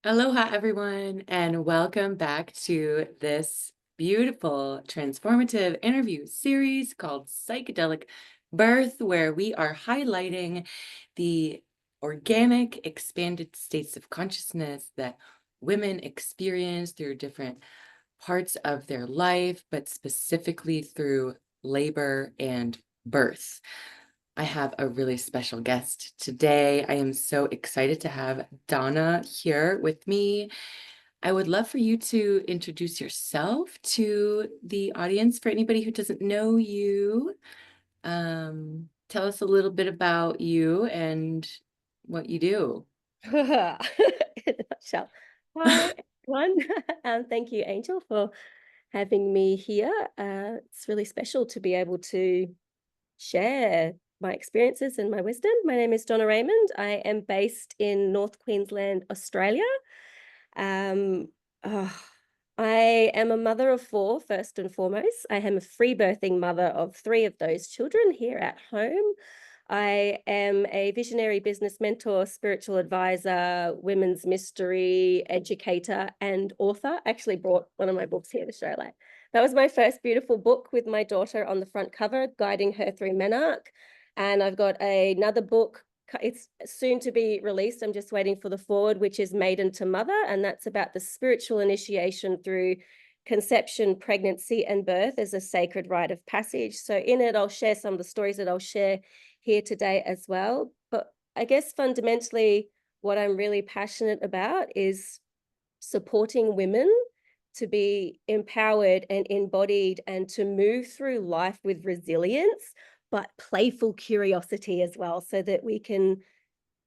Aloha, everyone, and welcome back to this beautiful, transformative interview series called Psychedelic Birth, where we are highlighting the organic, expanded states of consciousness that women experience through different parts of their life, but specifically through labor and birth. I have a really special guest today. I am so excited to have Donna here with me. I would love for you to introduce yourself to the audience for anybody who doesn't know you. Tell us a little bit about you and what you do. In a nutshell. Hi, everyone. Thank you, Angel, for having me here. It's really special to be able to share my experiences and my wisdom. My name is Donna Raymond. I am based in North Queensland, Australia. Um, oh, I am a mother of four, first and foremost. I am a free birthing mother of three of those children here at home. I am a visionary business mentor, spiritual advisor, women's mystery educator, and author. I actually brought one of my books here to show. That was my first beautiful book with my daughter on the front cover, guiding her through menarche. And I've got another book. It's soon to be released. I'm just waiting for the forward, which is Maiden to Mother. And that's about the spiritual initiation through conception, pregnancy, and birth as a sacred rite of passage. So in it, I'll share some of the stories that I'll share here today as well. But I guess fundamentally, what I'm really passionate about is supporting women to be empowered and embodied and to move through life with resilience, but playful curiosity as well, so that we can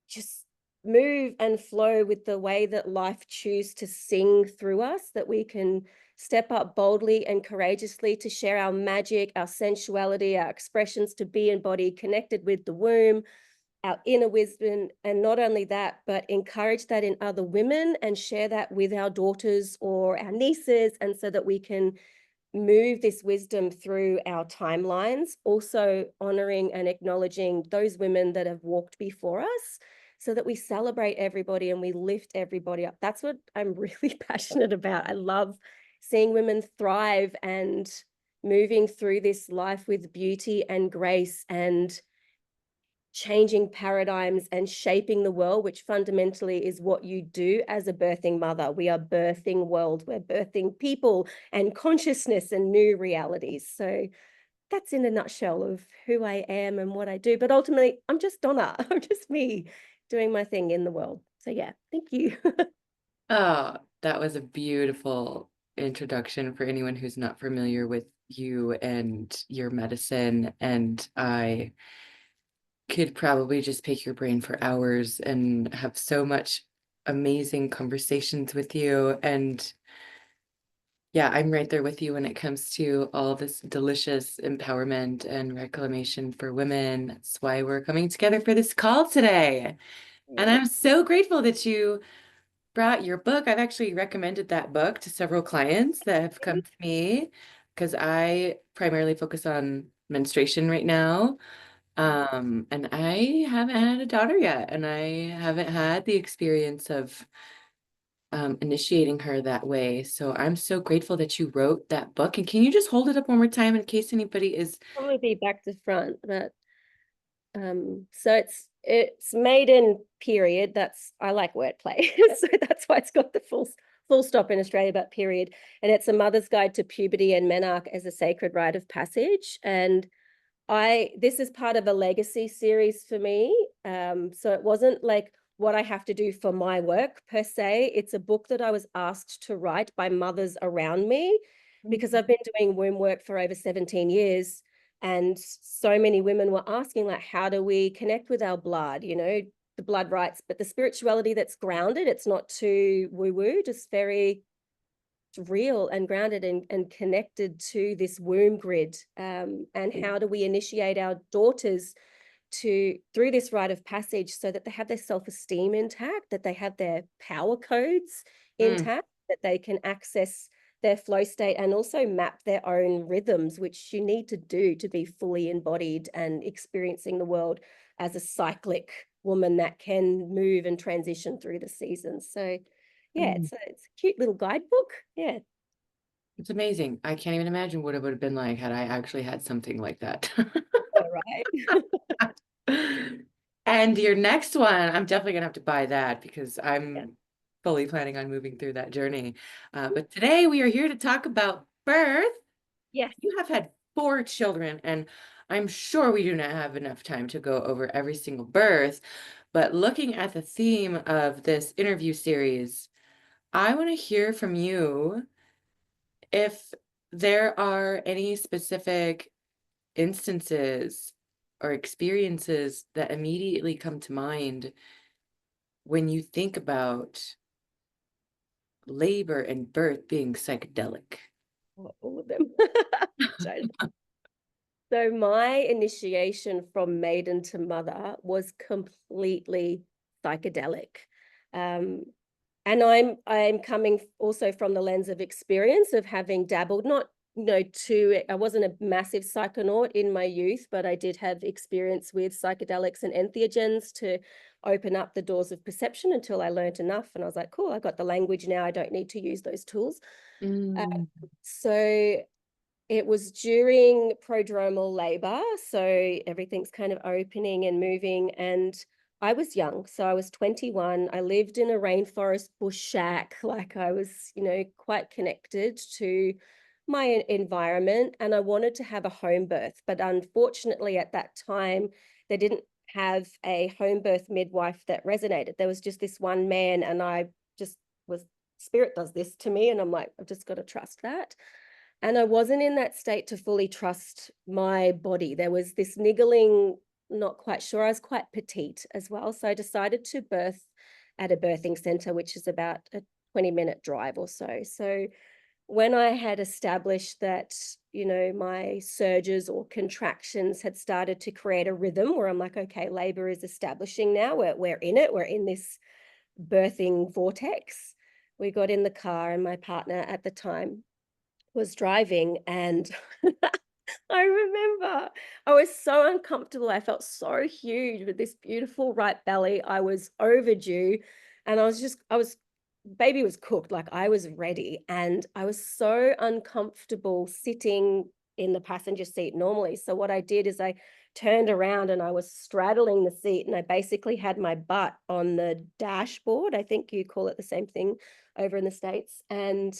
just move and flow with the way that life chooses to sing through us, that we can step up boldly and courageously to share our magic, our sensuality, our expressions, to be embodied, connected with the womb, our inner wisdom. And not only that, but encourage that in other women and share that with our daughters or our nieces, and so that we can move this wisdom through our timelines, also honoring and acknowledging those women that have walked before us, so that we celebrate everybody and we lift everybody up. That's what I'm really passionate about. I love seeing women thrive and moving through this life with beauty and grace and changing paradigms and shaping the world, which fundamentally is what you do as a birthing mother. We are birthing world, we're birthing people and consciousness and new realities. So that's in a nutshell of who I am and what I do. But ultimately, I'm just Donna. I'm just me doing my thing in the world. So yeah, thank you. Oh, that was a beautiful introduction for anyone who's not familiar with you and your medicine. And I could probably just pick your brain for hours and have so much amazing conversations with you. And yeah, I'm right there with you when it comes to all this delicious empowerment and reclamation for women. That's why we're coming together for this call today. And Yeah. I'm so grateful that you brought your book. I've actually recommended that book to several clients that have come to me because I primarily focus on menstruation right now. And I haven't had a daughter yet, and I haven't had the experience of initiating her that way. So I'm so grateful that you wrote that book. And can you just hold it up one more time in case anybody is Probably be back to front, but so it's maiden period. That's, I like wordplay. So that's why it's got the full stop in Australia, but period. And it's a mother's guide to puberty and menarche as a sacred rite of passage. And this is part of a legacy series for me. So it wasn't like what I have to do for my work per se. It's a book that I was asked to write by mothers around me, because I've been doing womb work for over 17 years. And so many women were asking, like, how do we connect with our blood? The blood rights, but the spirituality that's grounded, it's not too woo-woo, just very real and grounded and connected to this womb grid. And how do we initiate our daughters through this rite of passage, so that they have their self-esteem intact, that they have their power codes Mm, intact, that they can access their flow state and also map their own rhythms, which you need to do to be fully embodied and experiencing the world as a cyclic woman that can move and transition through the seasons. So Yeah, Mm. it's a cute little guidebook. Yeah. It's amazing. I can't even imagine what it would have been like had I actually had something like that. All right. And your next one, I'm definitely gonna have to buy that because Yeah. I'm fully planning on moving through that journey. But today we are here to talk about birth. Yes. You have had 4 children, and I'm sure we do not have enough time to go over every single birth. But looking at the theme of this interview series, I want to hear from you if there are any specific instances or experiences that immediately come to mind when you think about labor and birth being psychedelic. All of them. So so my initiation from maiden to mother was completely psychedelic. Um, and I'm coming also from the lens of experience of having dabbled, not I wasn't a massive psychonaut in my youth, but I did have experience with psychedelics and entheogens to open up the doors of perception until I learned enough. And I was like, cool, I got the language now. I don't need to use those tools. Uh, Mm. so it was during prodromal labor, so everything's kind of opening and moving. And I was young, so I was 21. I lived in a rainforest bush shack, like I was, quite connected to my environment, and I wanted to have a home birth. But unfortunately, at that time, they didn't have a home birth midwife that resonated. There was just this one man, and I just was, spirit does this to me, and I'm like, I've just got to trust that. And I wasn't in that state to fully trust my body. There was this niggling, not quite sure. I was quite petite as well. So I decided to birth at a birthing center, which is about a 20-minute drive or so. So when I had established that, my surges or contractions had started to create a rhythm where I'm like, okay, labor is establishing now. We're in it. We're in this birthing vortex. We got in the car, and my partner at the time was driving, and I remember I was so uncomfortable. I felt so huge with this beautiful right belly. I was overdue, and baby was cooked. Like I was ready, and I was so uncomfortable sitting in the passenger seat normally. So what I did is I turned around and I was straddling the seat, and I basically had my butt on the dashboard. I think you call it the same thing over in the States. And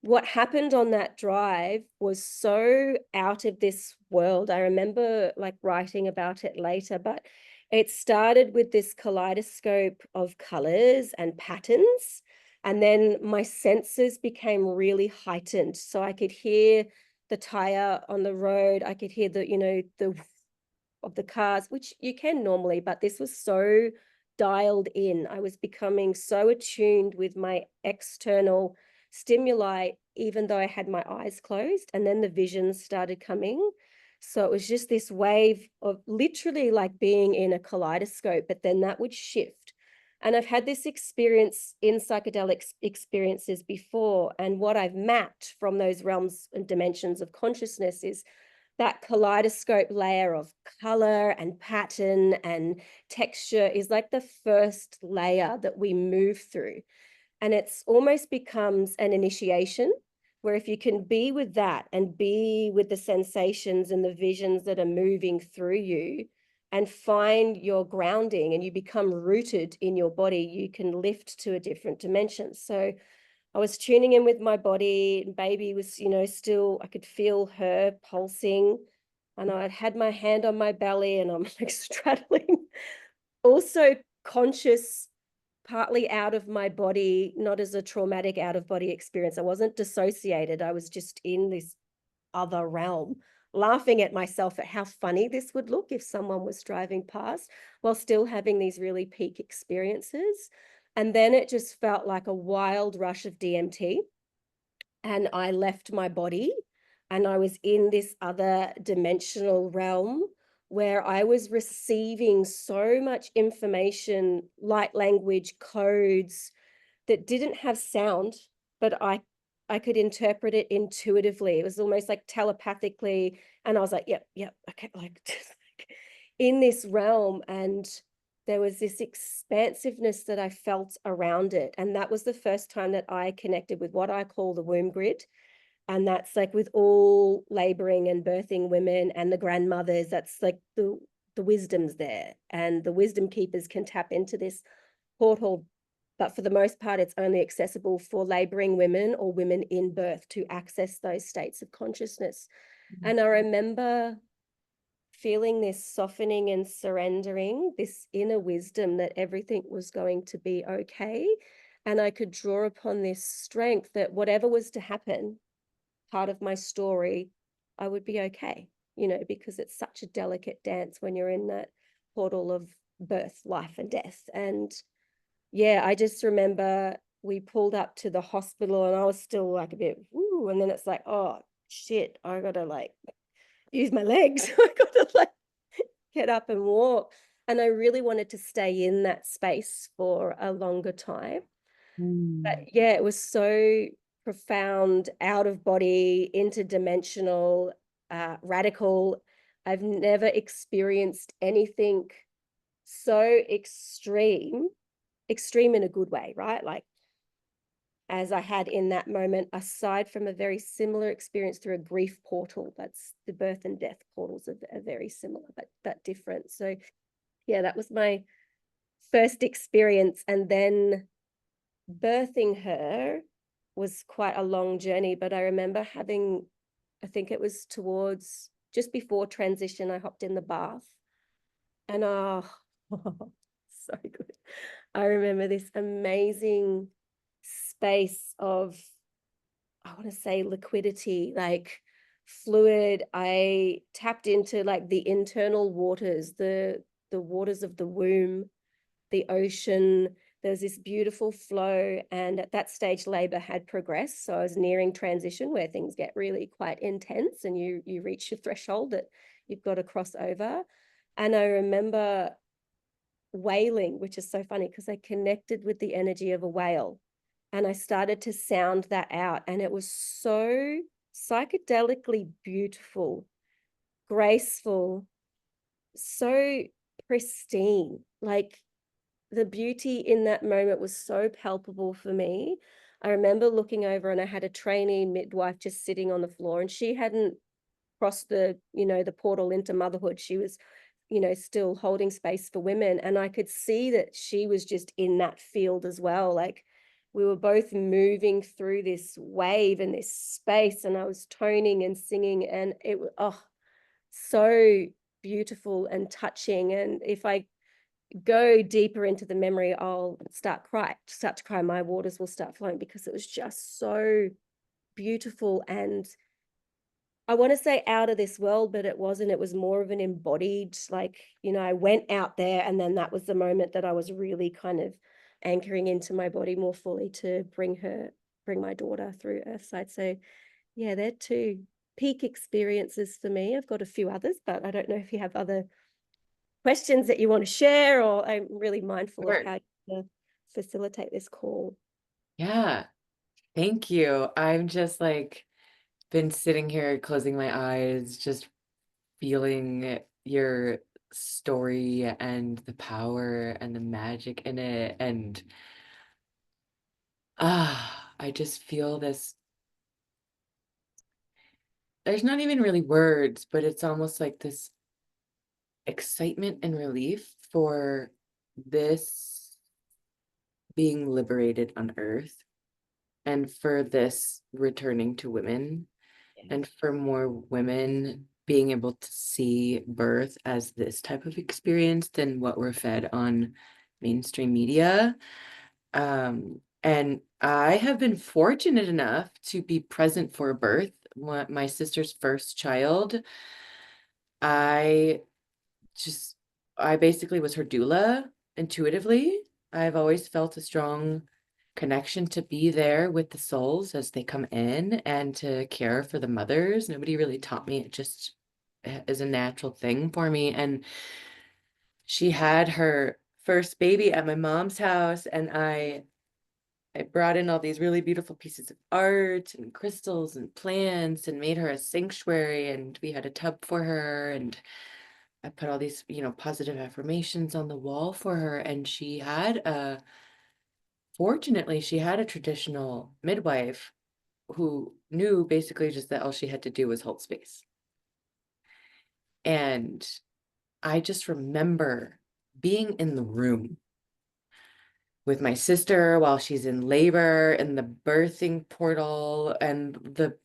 what happened on that drive was so out of this world. I remember like writing about it later, but it started with this kaleidoscope of colors and patterns. And then my senses became really heightened. So I could hear the tire on the road. I could hear the of the cars, which you can normally, but this was so dialed in. I was becoming so attuned with my external stimuli, even though I had my eyes closed, and then the visions started coming. So it was just this wave of literally like being in a kaleidoscope, but then that would shift. And I've had this experience in psychedelic experiences before. And what I've mapped from those realms and dimensions of consciousness is that kaleidoscope layer of color and pattern and texture is like the first layer that we move through. And it's almost becomes an initiation where if you can be with that and be with the sensations and the visions that are moving through you and find your grounding and you become rooted in your body, you can lift to a different dimension. So I was tuning in with my body, and baby was, still, I could feel her pulsing. And I had my hand on my belly, and I'm like straddling, also conscious, partly out of my body, not as a traumatic out of body experience. I wasn't dissociated. I was just in this other realm, laughing at myself at how funny this would look if someone was driving past while still having these really peak experiences. And then it just felt like a wild rush of DMT. And I left my body and I was in this other dimensional realm where I was receiving so much information, light language, codes that didn't have sound, but I could interpret it intuitively. It was almost like telepathically. And I was like, yep, okay, like, just like in this realm. And there was this expansiveness that I felt around it. And that was the first time that I connected with what I call the womb grid. And that's like with all laboring and birthing women and the grandmothers, that's like the wisdom's there. And the wisdom keepers can tap into this portal. But for the most part, it's only accessible for laboring women or women in birth to access those states of consciousness. And I remember feeling this softening and surrendering, this inner wisdom that everything was going to be okay. And I could draw upon this strength that whatever was to happen, part of my story, I would be okay, because it's such a delicate dance when you're in that portal of birth, life, and death. And yeah, I just remember we pulled up to the hospital and I was still like a bit, woo. And then it's like, oh shit, I gotta like use my legs. I gotta like get up and walk. And I really wanted to stay in that space for a longer time. But Mm. yeah, it was so profound, out of body, interdimensional, radical. I've never experienced anything so extreme in a good way, right? Like as I had in that moment, aside from a very similar experience through a grief portal. That's the birth and death portals are very similar, but different. So yeah, that was my first experience. And then birthing her was quite a long journey, but I remember having, I think it was towards just before transition, I hopped in the bath and so good. I remember this amazing space of, I want to say liquidity, like fluid. I tapped into like the internal waters, the waters of the womb, the ocean. There's this beautiful flow. And at that stage, labor had progressed. So I was nearing transition where things get really quite intense and you reach your threshold that you've got to cross over. And I remember wailing, which is so funny because I connected with the energy of a whale and I started to sound that out. And it was so psychedelically beautiful, graceful, so pristine. Like the beauty in that moment was so palpable for me. I remember looking over and I had a trainee midwife just sitting on the floor and she hadn't crossed the portal into motherhood. She was still holding space for women. And I could see that she was just in that field as well. Like we were both moving through this wave and this space, and I was toning and singing, and it was so beautiful and touching. And if I go deeper into the memory, I'll start to cry. My waters will start flowing because it was just so beautiful and I want to say out of this world, but it wasn't. It was more of an embodied, like, I went out there and then that was the moment that I was really kind of anchoring into my body more fully to bring my daughter through Earthside. So yeah, they're two peak experiences for me. I've got a few others, but I don't know if you have other questions that you want to share, or I'm really mindful of Sure. how to facilitate this call. Yeah, thank you. I'm just like been sitting here closing my eyes, just feeling your story and the power and the magic in it. And I just feel this. There's not even really words, but it's almost like this excitement and relief for this being liberated on earth and for this returning to women Yeah. and for more women being able to see birth as this type of experience than what we're fed on mainstream media. And I have been fortunate enough to be present for birth. My sister's first child, I just, I basically was her doula intuitively. I've always felt a strong connection to be there with the souls as they come in and to care for the mothers. Nobody really taught me. It just is a natural thing for me. And she had her first baby at my mom's house, and I brought in all these really beautiful pieces of art and crystals and plants and made her a sanctuary, and we had a tub for her, and I put all these, positive affirmations on the wall for her, and fortunately, she had a traditional midwife who knew basically just that all she had to do was hold space. And I just remember being in the room with my sister while she's in labor in the birthing portal, and the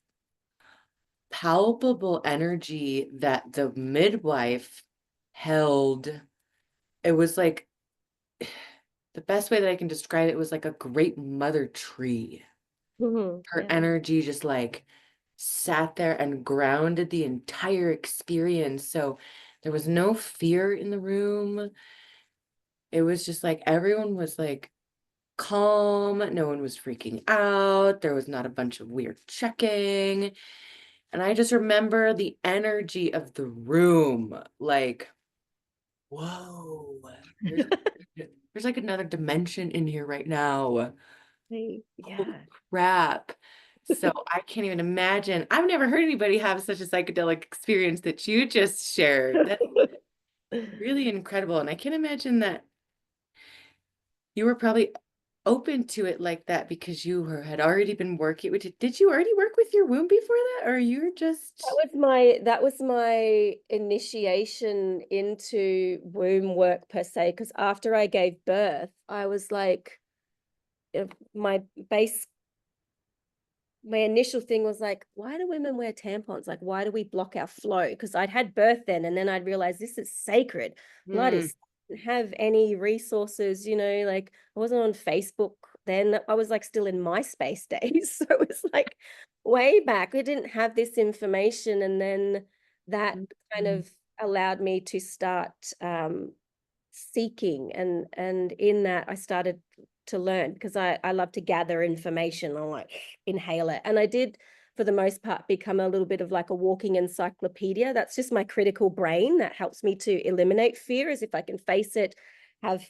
palpable energy that the midwife held. It was like the best way that I can describe it was like a great mother tree. Her Yeah. energy just like sat there and grounded the entire experience. So there was no fear in the room. It was just like everyone was like calm. No one was freaking out. There was not a bunch of weird checking. And I just remember the energy of the room. Like, whoa, there's, there's like another dimension in here right now. Holy Yeah. crap. So I can't even imagine. I've never heard anybody have such a psychedelic experience that you just shared. That's really incredible. And I can imagine that you were probably open to it like that because had already been working with it. Did you already work with your womb before that? Or you're just, That was my initiation into womb work per se, because after I gave birth, I was like, uh, my base my initial thing was like, why do women wear tampons? Like, why do we block our flow? Because I'd had birth then, and then I'd realized this is sacred. Blood hmm, is didn't have any resources, like I wasn't on Facebook then. I was like still in MySpace days. So it was like way back. We didn't have this information. And then that kind hmm. of allowed me to start seeking, and in that I started to learn, because I love to gather information. I like inhale it, and I did for the most part become a little bit of like a walking encyclopedia. That's just my critical brain that helps me to eliminate fear, as if I can face it, have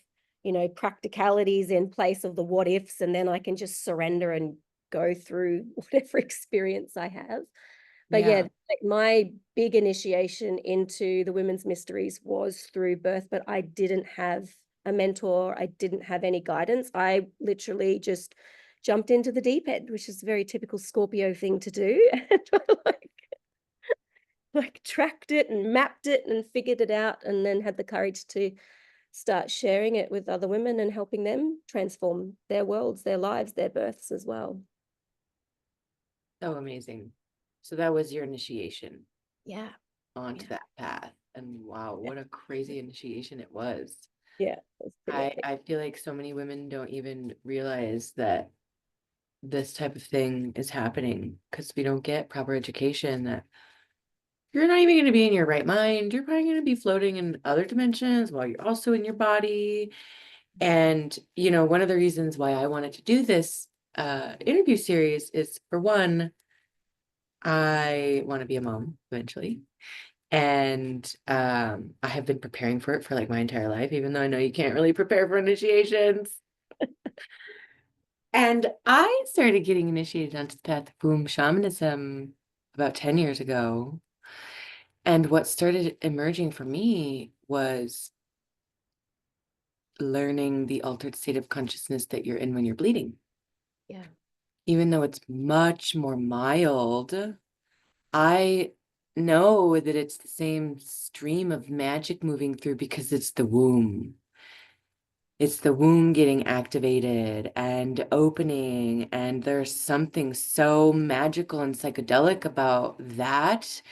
practicalities in place of the what ifs, and then I can just surrender and go through whatever experience I have. But yeah, Yeah. like my big initiation into the women's mysteries was through birth, but I didn't have a mentor. I didn't have any guidance. I literally just jumped into the deep end, which is a very typical Scorpio thing to do. And like tracked it and mapped it and figured it out, and then had the courage to start sharing it with other women and helping them transform their worlds, their lives, their births as well. So amazing. So that was your initiation Yeah. onto Yeah. that path. And wow, what a crazy initiation it was. Yeah. It's pretty epic. I feel like so many women don't even realize that this type of thing is happening because we don't get proper education, that you're not even going to be in your right mind. You're probably going to be floating in other dimensions while you're also in your body. And, one of the reasons why I wanted to do this interview series is, for one, I want to be a mom eventually. And I have been preparing for it for like my entire life, even though I know you can't really prepare for initiations. And I started getting initiated onto the path of womb shamanism about 10 years ago. And what started emerging for me was learning the altered state of consciousness that you're in when you're bleeding. Yeah. Even though it's much more mild, I know that it's the same stream of magic moving through because it's the womb. It's the womb getting activated and opening, and there's something so magical and psychedelic about that.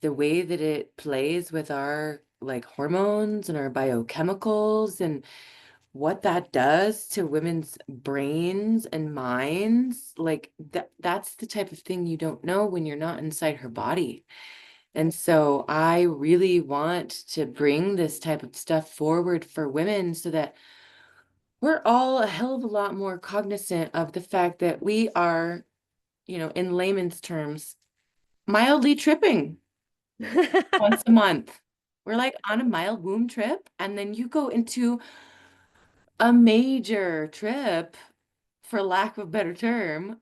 The way that it plays with our like hormones and our biochemicals, and what that does to women's brains and minds, like that's the type of thing you don't know when you're not inside her body. And so I really want to bring this type of stuff forward for women so that we're all a hell of a lot more cognizant of the fact that we are, in layman's terms, mildly tripping once a month. We're like on a mild womb trip, and then you go into a major trip, for lack of a better term,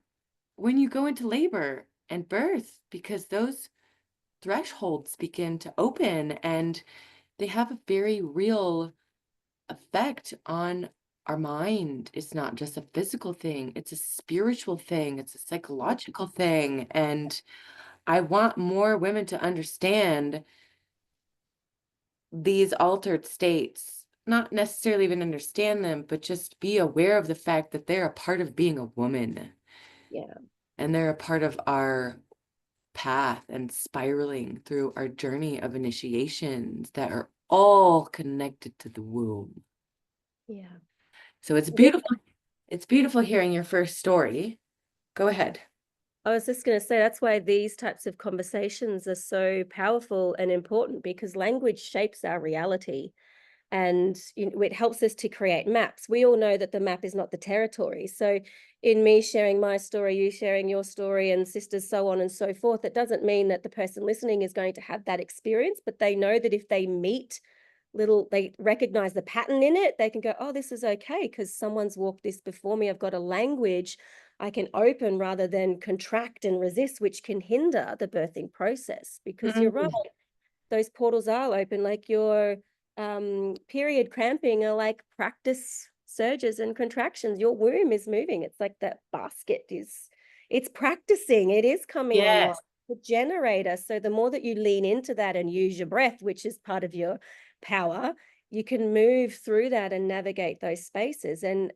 when you go into labor and birth, because those thresholds begin to open, and they have a very real effect on our mind. It's not just a physical thing, it's a spiritual thing, it's a psychological thing. And I want more women to understand these altered states, not necessarily even understand them, but just be aware of the fact that they're a part of being a woman Yeah. and they're a part of our path and spiraling through our journey of initiations that are all connected to the womb. Yeah. So it's Yeah. beautiful. It's beautiful hearing your first story. Go ahead. I was just going to say that's why these types of conversations are so powerful and important because language shapes our reality. And it helps us to create maps. We all know that the map is not the territory. So in me sharing my story, you sharing your story, and sisters, so on and so forth, it doesn't mean that the person listening is going to have that experience, but they know that if they meet they recognize the pattern in it, they can go, oh, this is okay because someone's walked this before me. I've got a language I can open rather than contract and resist, which can hinder the birthing process. Because you're right, Mm, those portals are open, like your period cramping are like practice surges and contractions. Your womb is moving. It's like that basket is, it's practicing, it is coming online, yes. the generator. So the more that you lean into that and use your breath, which is part of your power, you can move through that and navigate those spaces. And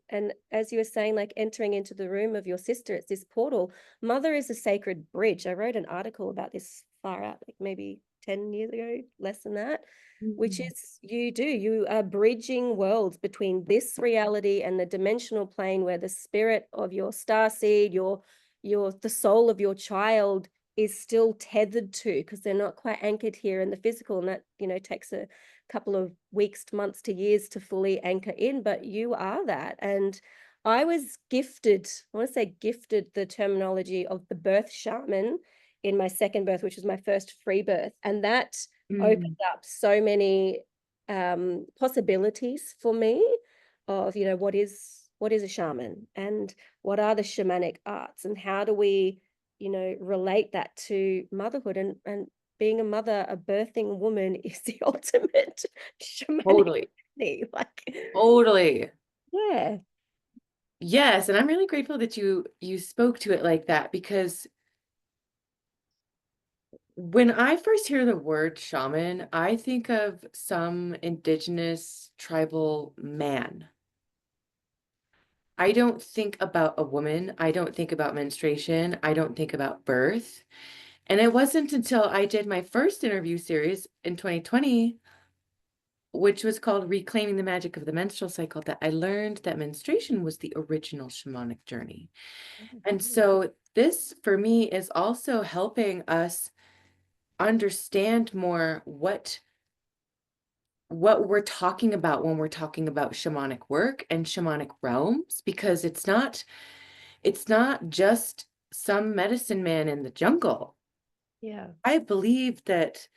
as you were saying, like entering into the room of your sister, it's this portal. Mother is a sacred bridge. I wrote an article about this far out, like maybe 10 years ago, less than that, which Mm. is you are bridging worlds between this reality and the dimensional plane where the spirit of your star seed, the soul of your child is still tethered to, because they're not quite anchored here in the physical, and that takes a couple of weeks, months to years to fully anchor in, but you are that. And I was gifted, I want to say gifted, the terminology of the birth shaman in my second birth, which was my first free birth. And that Mm. opened up so many possibilities for me of, what is a shaman and what are the shamanic arts and how do we, relate that to motherhood, and being a mother, a birthing woman is the ultimate shamanic Totally. thing. Like, Totally. yeah. Yes, and I'm really grateful that you spoke to it like that because when I first hear the word shaman, I think of some indigenous tribal man. I don't think about a woman. I don't think about menstruation. I don't think about birth. And it wasn't until I did my first interview series in 2020, which was called Reclaiming the Magic of the Menstrual Cycle, that I learned that menstruation was the original shamanic journey. And so this for me is also helping us understand more what we're talking about when we're talking about shamanic work and shamanic realms, because it's not just some medicine man in the jungle. Yeah. I believe that,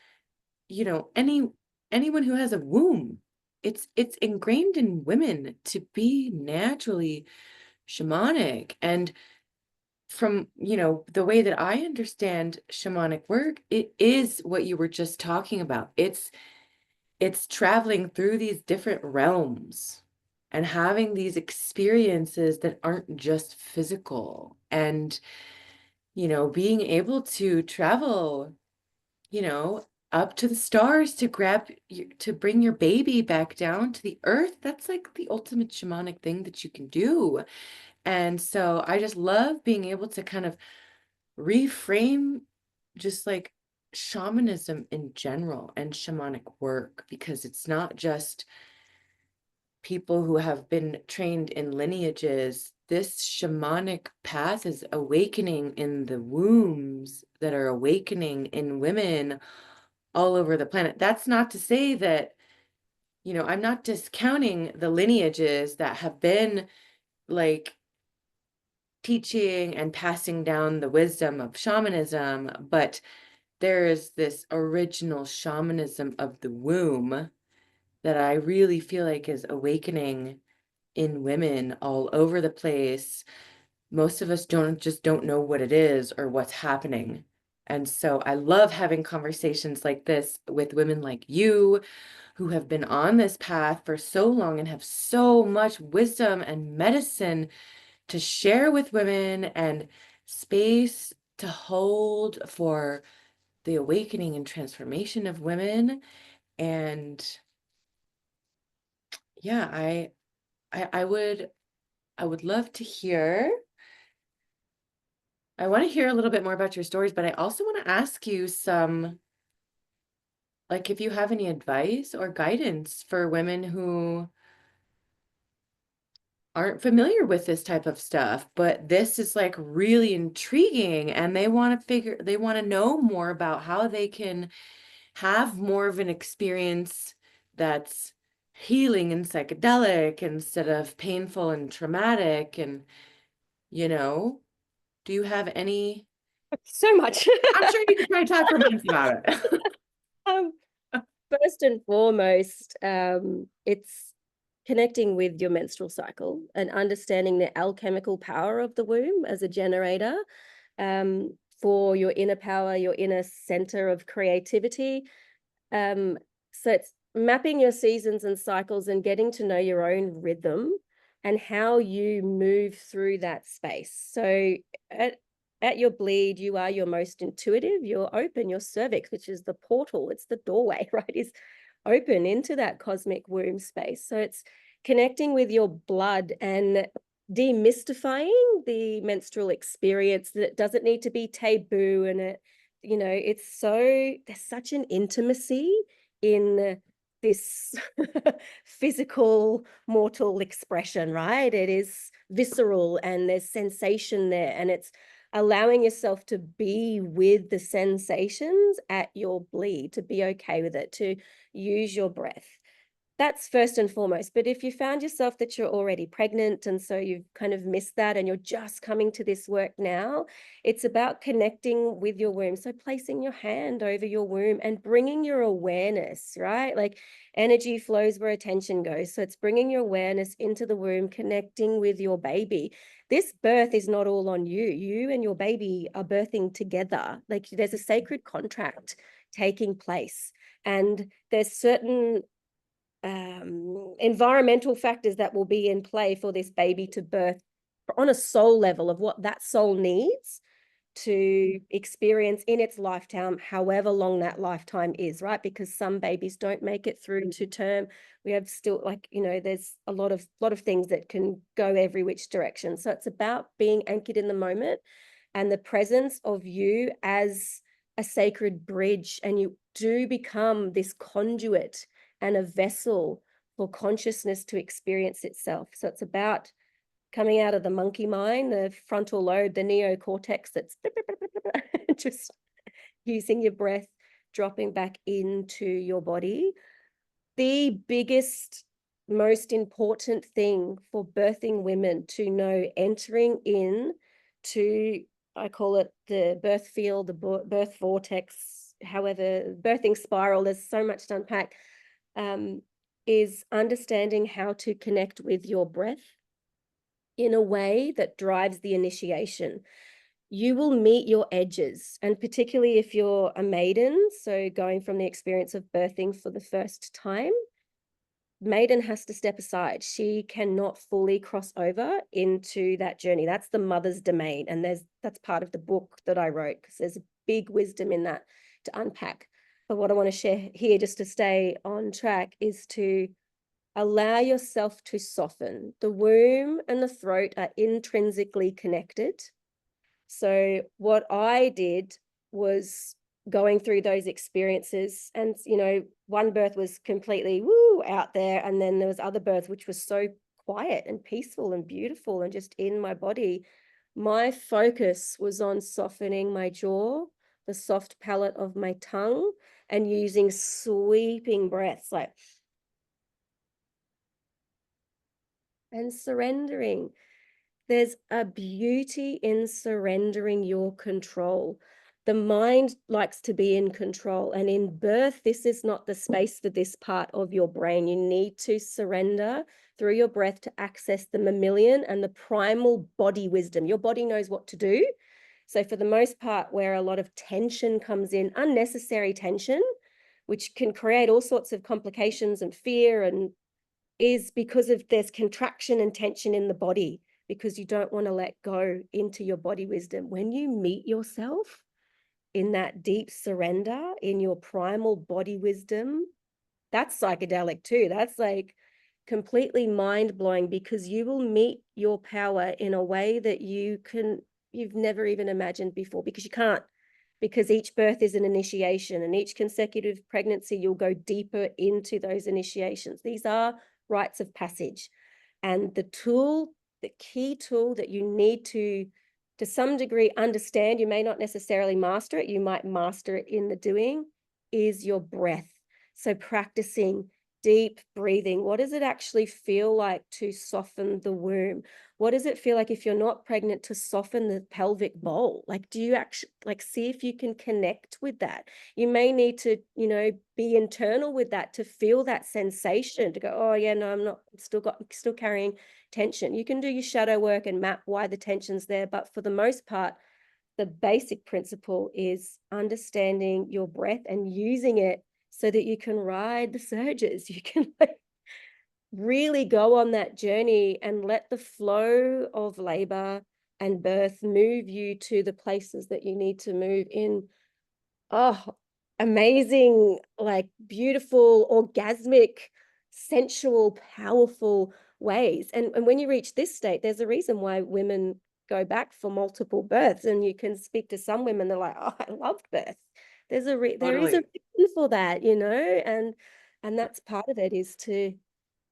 anyone who has a womb, it's ingrained in women to be naturally shamanic. And from, the way that I understand shamanic work, it is what you were just talking about. It's traveling through these different realms and having these experiences that aren't just physical, and being able to travel, you know up to the stars to to bring your baby back down to the earth. That's like the ultimate shamanic thing that you can do. And so I just love being able to kind of reframe just like shamanism in general and shamanic work, because it's not just people who have been trained in lineages. This shamanic path is awakening in the wombs that are awakening in women all over the planet. That's not to say that, I'm not discounting the lineages that have been like teaching and passing down the wisdom of shamanism, but there is this original shamanism of the womb that I really feel like is awakening in women all over the place. Most of us don't know what it is or what's happening. And so I love having conversations like this with women like you who have been on this path for so long and have so much wisdom and medicine to share with women and space to hold for the awakening and transformation of women. And yeah, I would love to hear. I want to hear a little bit more about your stories, but I also want to ask you some, like, if you have any advice or guidance for women who aren't familiar with this type of stuff, but this is like really intriguing and they want to know more about how they can have more of an experience that's healing and psychedelic instead of painful and traumatic. And, you know, do you have any? So much. I'm sure you could probably talk for months about it. Um, First and foremost, it's connecting with your menstrual cycle and understanding the alchemical power of the womb as a generator, for your inner power, your inner center of creativity. So it's mapping your seasons and cycles and getting to know your own rhythm and how you move through that space. So at your bleed, you are your most intuitive, you're open, your cervix, which is the portal, it's the doorway, right, is open into that cosmic womb space. So it's connecting with your blood and demystifying the menstrual experience, that it doesn't need to be taboo, and it's there's such an intimacy in this physical mortal expression, right? It is visceral and there's sensation there, and it's allowing yourself to be with the sensations at your bleed, to be okay with it, to use your breath. That's first and foremost. But if you found yourself that you're already pregnant and so you've kind of missed that and you're just coming to this work now, it's about connecting with your womb. So placing your hand over your womb and bringing your awareness, right? Like energy flows where attention goes. So it's bringing your awareness into the womb, connecting with your baby. This birth is not all on you. You and your baby are birthing together. Like there's a sacred contract taking place. And there's certain environmental factors that will be in play for this baby to birth on a soul level of what that soul needs to experience in its lifetime, however long that lifetime is, right? Because some babies don't make it through to term. We have still, like, there's a lot of things that can go every which direction. So it's about being anchored in the moment and the presence of you as a sacred bridge, and you do become this conduit and a vessel for consciousness to experience itself. So it's about coming out of the monkey mind, the frontal lobe, the neocortex, that's just using your breath, dropping back into your body. The biggest, most important thing for birthing women to know, entering in to, I call it the birth field, the birth vortex, however, birthing spiral, there's so much to unpack, is understanding how to connect with your breath in a way that drives the initiation. You will meet your edges, and particularly if you're a maiden, so going from the experience of birthing for the first time, maiden has to step aside. She cannot fully cross over into that journey. That's the mother's domain, and that's part of the book that I wrote, because there's a big wisdom in that to unpack. But what I want to share here, just to stay on track, is to allow yourself to soften. The womb and the throat are intrinsically connected. So what I did was going through those experiences, and one birth was completely woo out there, and then there was other births which was so quiet and peaceful and beautiful and just in my body. My focus was on softening my jaw, the soft palate of my tongue, and using sweeping breaths, like, and surrendering. There's a beauty in surrendering your control. The mind likes to be in control, and in birth, this is not the space for this part of your brain. You need to surrender through your breath to access the mammalian and the primal body wisdom. Your body knows what to do, So for the most part, where a lot of tension comes in, unnecessary tension, which can create all sorts of complications and fear, and is because of there's contraction and tension in the body, because you don't want to let go into your body wisdom. When you meet yourself in that deep surrender, in your primal body wisdom, that's psychedelic too. That's like completely mind-blowing, because you will meet your power in a way that you've never even imagined before, because you can't, because each birth is an initiation, and each consecutive pregnancy you'll go deeper into those initiations. These are rites of passage. And the key tool that you need to some degree understand, you may not necessarily master it, you might master it in the doing, is your breath. So practicing deep breathing. What does it actually feel like to soften the womb? What does it feel like if you're not pregnant to soften the pelvic bowl? Like, do you actually like see if you can connect with that? You may need to, be internal with that to feel that sensation, to go, oh yeah, no, I'm still carrying tension. You can do your shadow work and map why the tension's there, but for the most part, the basic principle is understanding your breath and using it so that you can ride the surges. You can really go on that journey and let the flow of labor and birth move you to the places that you need to move in. Oh, amazing, like beautiful, orgasmic, sensual, powerful ways. And when you reach this state, there's a reason why women go back for multiple births. And you can speak to some women, they're like, oh, I loved birth. There is a Totally. reason for that, and that's part of it, is to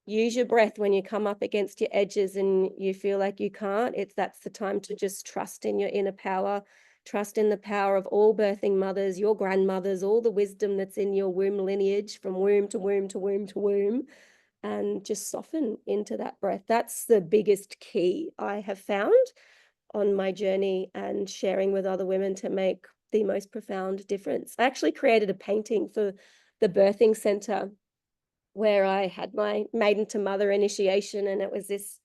use your breath when you come up against your edges and you feel like you can't. That's the time to just trust in your inner power, trust in the power of all birthing mothers, your grandmothers, all the wisdom that's in your womb lineage, from womb to womb to womb to womb, and just soften into that breath. That's the biggest key I have found on my journey and sharing with other women to make the most profound difference. I actually created a painting for the birthing center where I had my maiden to mother initiation, and it was this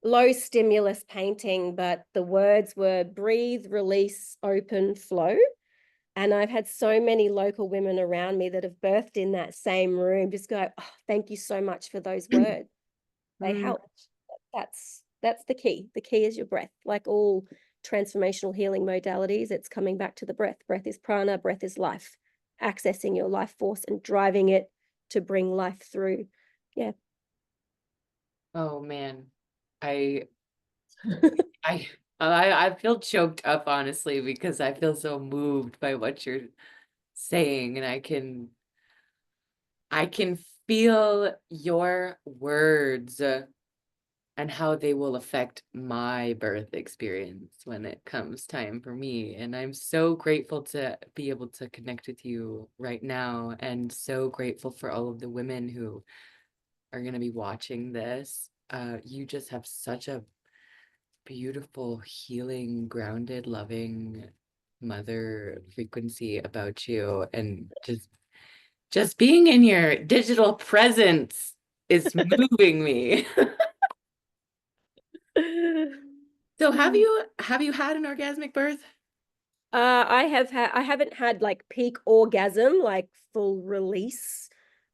low stimulus painting, but the words were breathe, release, open, flow. And I've had so many local women around me that have birthed in that same room just go, oh, thank you so much for those words. They Mm. help. That's the key. The key is your breath. Like all transformational healing modalities, it's coming back to the breath. Breath is prana, breath is life. Accessing your life force and driving it to bring life through. Yeah. Oh man. I I I feel choked up honestly because I feel so moved by what you're saying, and I can feel your words and how they will affect my birth experience when it comes time for me. And I'm so grateful to be able to connect with you right now, and so grateful for all of the women who are going to be watching this. You just have such a beautiful, healing, grounded, loving mother frequency about you, and just being in your digital presence is moving me. So have you had an orgasmic birth? I haven't had like peak orgasm, like full release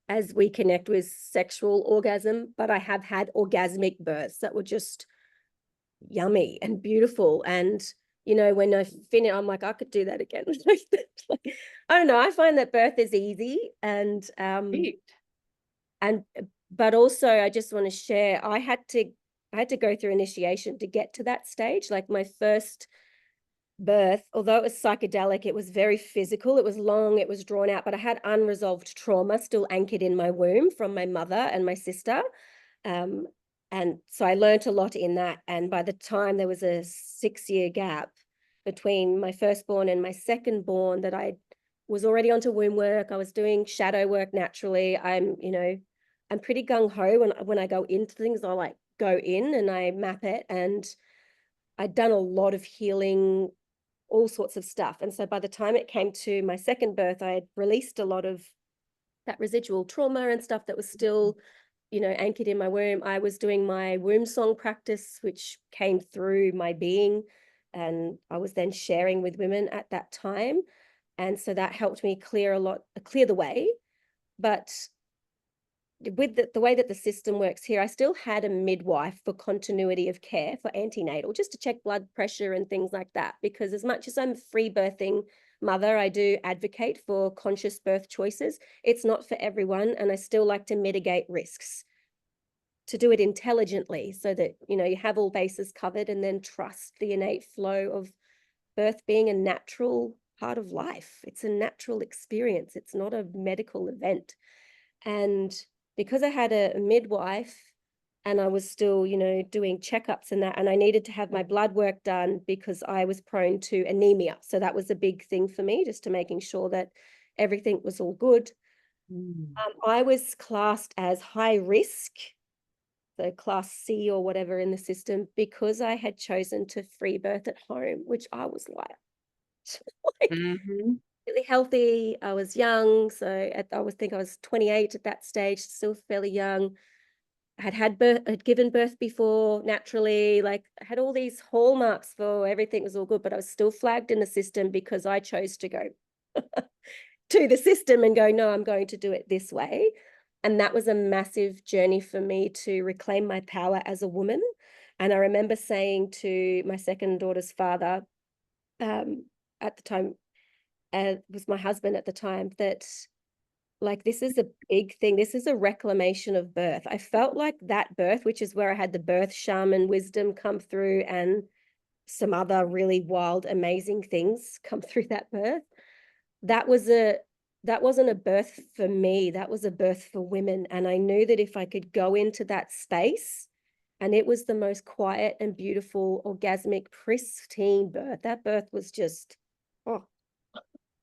as we connect with sexual orgasm, but I have had orgasmic births that were just yummy and beautiful. And when I finish, I'm like, I could do that again. Like, I don't know. I find that birth is easy, Great. and but also I just want to share. I had to go through initiation to get to that stage. Like my first birth, although it was psychedelic, it was very physical. It was long, it was drawn out, but I had unresolved trauma still anchored in my womb from my mother and my sister. Um, and so I learned a lot in that. And by the time there was a 6-year gap between my firstborn and my secondborn, that I was already onto womb work. I was doing shadow work naturally. I'm pretty gung-ho when I go into things. I like go in and I map it. And I'd done a lot of healing, all sorts of stuff. And so by the time it came to my second birth, I had released a lot of that residual trauma and stuff that was still, anchored in my womb. I was doing my womb song practice, which came through my being, and I was then sharing with women at that time. And so that helped me clear the way. But with the way that the system works here, I still had a midwife for continuity of care for antenatal, just to check blood pressure and things like that. Because as much as I'm a free birthing mother, I do advocate for conscious birth choices. It's not for everyone, and I still like to mitigate risks, to do it intelligently so that, you have all bases covered, and then trust the innate flow of birth being a natural part of life. It's a natural experience. It's not a medical event. And because I had a midwife and I was still, doing checkups and that, and I needed to have my blood work done because I was prone to anemia. So that was a big thing for me, just to making sure that everything was all good. I was classed as high risk, so class C or whatever in the system, because I had chosen to free birth at home, which I was like Mm-hmm. really healthy. I was young, so I think I was 28 at that stage, still fairly young. Had given birth before naturally, like I had all these hallmarks for everything was all good, but I was still flagged in the system because I chose to go to the system and go, no, I'm going to do it this way. And that was a massive journey for me to reclaim my power as a woman. And I remember saying to my second daughter's father, at the time, was my husband at the time, that like, this is a big thing. This is a reclamation of birth. I felt like that birth, which is where I had the birth shaman wisdom come through and some other really wild, amazing things come through that birth. That wasn't a birth for me. That was a birth for women. And I knew that if I could go into that space, and it was the most quiet and beautiful, orgasmic, pristine birth. That birth was just, oh,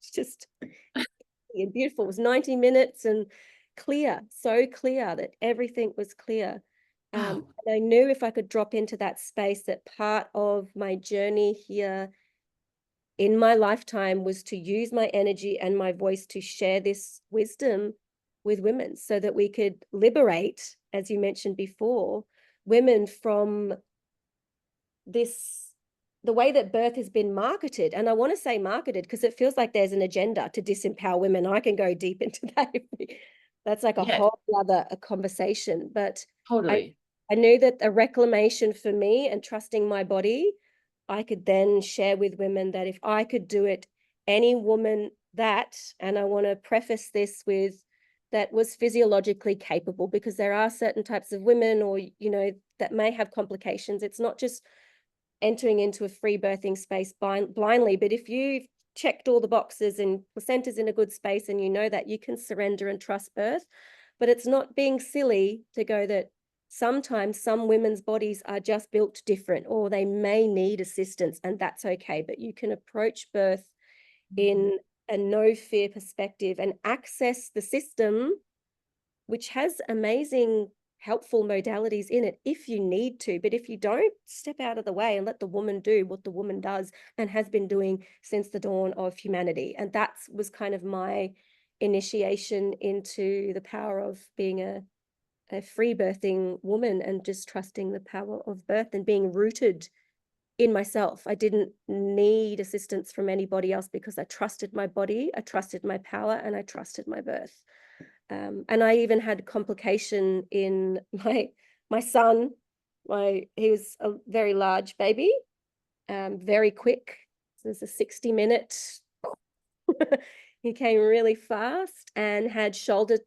it's just and beautiful. It was 90 minutes and clear, so clear that everything was clear. Wow. And I knew if I could drop into that space, that part of my journey here in my lifetime was to use my energy and my voice to share this wisdom with women so that we could liberate, as you mentioned before, women from the way that birth has been marketed. And I want to say marketed because it feels like there's an agenda to disempower women. I can go deep into that. That's like a Yes, whole other conversation. But I, totally. I knew that a reclamation for me and trusting my body, I could then share with women that if I could do it, any woman that, and I want to preface this with, that was physiologically capable, because there are certain types of women or, that may have complications. It's not just entering into a free birthing space blindly, but if you've checked all the boxes and placenta's in a good space and you know that, you can surrender and trust birth. But it's not being silly to go that sometimes some women's bodies are just built different, or they may need assistance, and that's okay. But you can approach birth in a no fear perspective and access the system, which has amazing helpful modalities in it if you need to. But if you don't, step out of the way and let the woman do what the woman does and has been doing since the dawn of humanity. And that was kind of my initiation into the power of being a free birthing woman, and just trusting the power of birth and being rooted in myself. I didn't need assistance from anybody else because I trusted my body, I trusted my power, and I trusted my birth. And I even had complication in my son. He was a very large baby, very quick. So it was a 60-minute. He came really fast and had shoulder,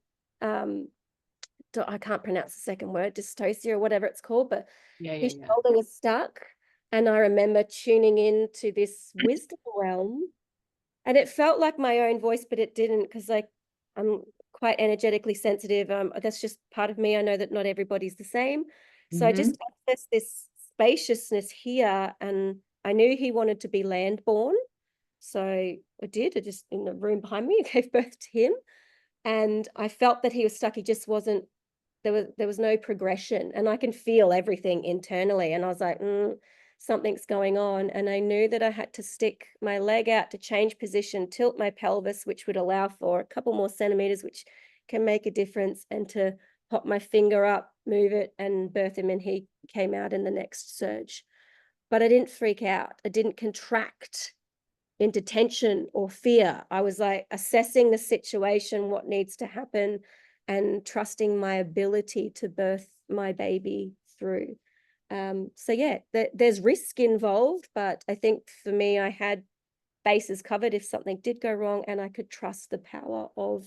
I can't pronounce the second word, dystocia or whatever it's called, but Yeah, yeah, his yeah. shoulder was stuck. And I remember tuning into this wisdom realm, and it felt like my own voice, but it didn't, because like I'm quite energetically sensitive. That's just part of me. I know that not everybody's the same. So I Mm-hmm. just accessed this spaciousness here, and I knew he wanted to be land born. So I did. I just, in the room behind me, gave birth to him. And I felt that he was stuck. He just wasn't, there was no progression, and I can feel everything internally. And I was like, something's going on. And I knew that I had to stick my leg out to change position, tilt my pelvis, which would allow for a couple more centimeters, which can make a difference, and to pop my finger up, move it, and birth him. And he came out in the next surge. but I didn't freak out. I didn't contract into tension or fear. I was like assessing the situation, what needs to happen, and trusting my ability to birth my baby through. So yeah, there's risk involved, but I think for me, I had bases covered if something did go wrong, and I could trust the power of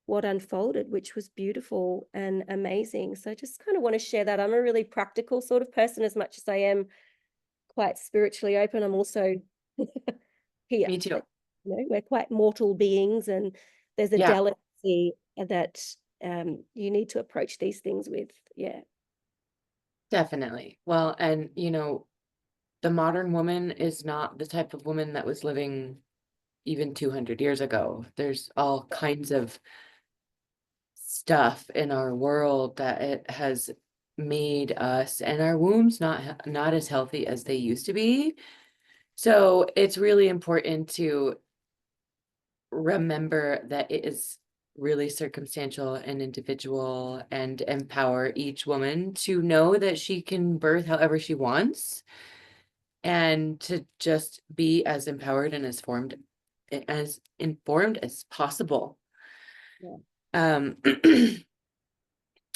what unfolded, which was beautiful and amazing. So I just kind of want to share that. I'm a really practical sort of person, as much as I am quite spiritually open. I'm also here. Me too. Like, we're quite mortal beings, and there's a Yeah, delicacy that you need to approach these things with. Yeah. definitely. Well, and the modern woman is not the type of woman that was living even 200 years ago. There's all kinds of stuff in our world that it has made us and our wombs not as healthy as they used to be. So it's really important to remember that it is really circumstantial and individual, and empower each woman to know that she can birth however she wants, and to just be as empowered and as informed as possible. Yeah. Um,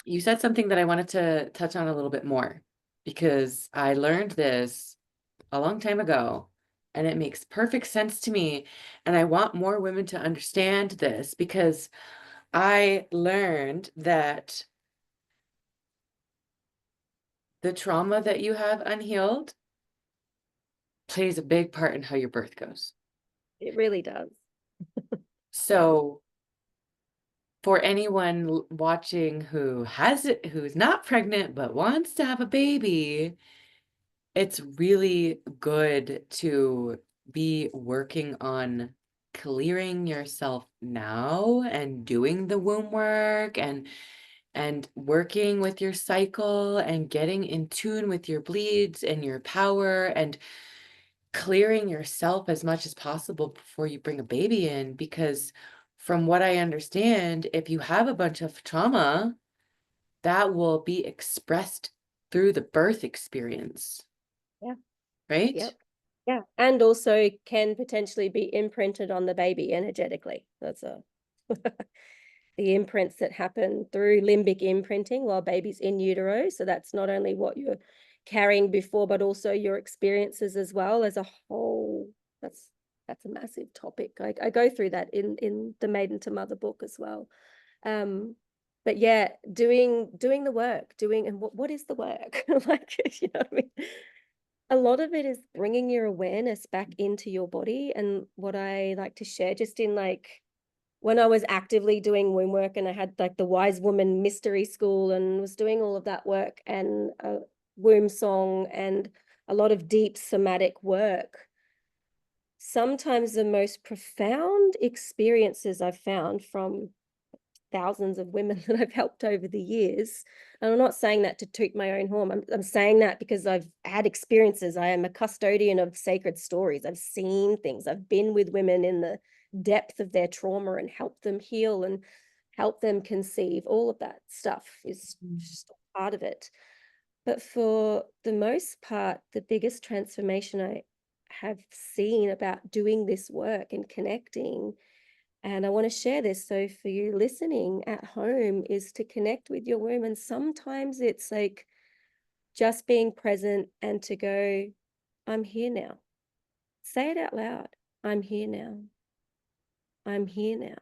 you said something that I wanted to touch on a little bit more, because I learned this a long time ago and it makes perfect sense to me. And I want more women to understand this, because I learned that the trauma that you have unhealed plays a big part in how your birth goes. It really does. So for anyone watching who's not pregnant but wants to have a baby, it's really good to be working on clearing yourself now and doing the womb work, and working with your cycle and getting in tune with your bleeds and your power, and clearing yourself as much as possible before you bring a baby in. Because from what I understand, if you have a bunch of trauma, that will be expressed through the birth experience, Yeah. right? Yep. Yeah. And also can potentially be imprinted on the baby energetically. That's a the imprints that happen through limbic imprinting while baby's in utero. So that's not only what you're carrying before, but also your experiences as well as a whole. That's a massive topic. I go through that in the Maiden to Mother book as well. But yeah, doing the work, and what is the work? Like, you know what I mean? A lot of it is bringing your awareness back into your body. And what I like to share, just in like when I was actively doing womb work, and I had like the Wise Woman Mystery School and was doing all of that work, and a womb song and a lot of deep somatic work. Sometimes the most profound experiences I've found from thousands of women that I've helped over the years. And I'm not saying that to toot my own horn. I'm saying that because I've had experiences. I am a custodian of sacred stories. I've seen things. I've been with women in the depth of their trauma and helped them heal and help them conceive. All of that stuff is just a part of it. But for the most part, the biggest transformation I have seen about doing this work and connecting, and I want to share this. So for you listening at home, is to connect with your womb. And sometimes it's like just being present and to go, I'm here now. Say it out loud. I'm here now. I'm here now.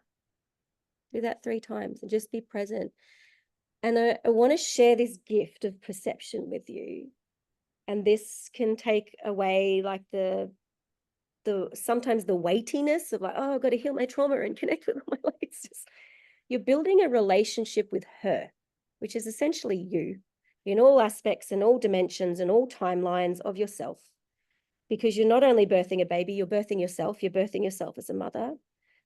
Do that 3 times and just be present. And I want to share this gift of perception with you. And this can take away like the sometimes the weightiness of like, oh, I've got to heal my trauma and connect with my life. It's just, you're building a relationship with her, which is essentially you in all aspects and all dimensions and all timelines of yourself. Because you're not only birthing a baby, you're birthing yourself as a mother.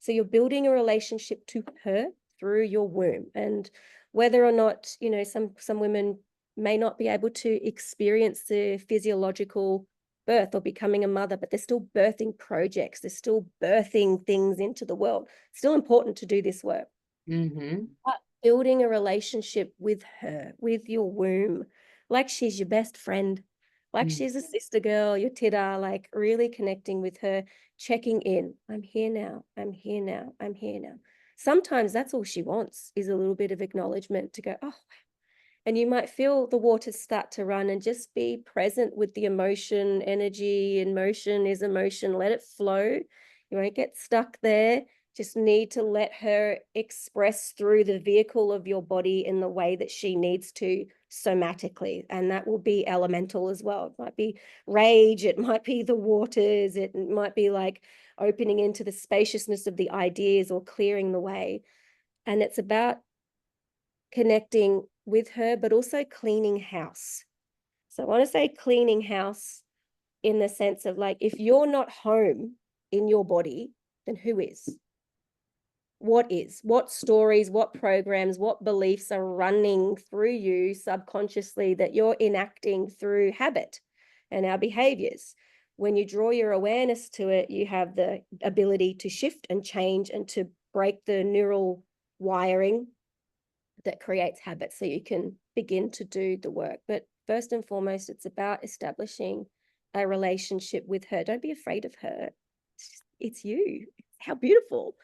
So you're building a relationship to her through your womb. And whether or not, some women may not be able to experience the physiological birth or becoming a mother, but they're still birthing projects. They're still birthing things into the world. It's still important to do this work. Mm-hmm. But building a relationship with her, with your womb, like she's your best friend, like Mm. she's a sister girl, your tidda, like really connecting with her, checking in. I'm here now. I'm here now. I'm here now. Sometimes that's all she wants is a little bit of acknowledgement to go, oh, and you might feel the waters start to run and just be present with the emotion, energy, and motion is emotion. Let it flow. You won't get stuck there. Just need to let her express through the vehicle of your body in the way that she needs to somatically. And that will be elemental as well. It might be rage, it might be the waters, it might be like opening into the spaciousness of the ideas or clearing the way. And it's about connecting with her, but also cleaning house. So I want to say cleaning house in the sense of like, if you're not home in your body, then who is? What is? What stories, what programs, what beliefs are running through you subconsciously that you're enacting through habit and our behaviors? When you draw your awareness to it, you have the ability to shift and change and to break the neural wiring that creates habits so you can begin to do the work. But first and foremost, it's about establishing a relationship with her. Don't be afraid of her. It's you. How beautiful.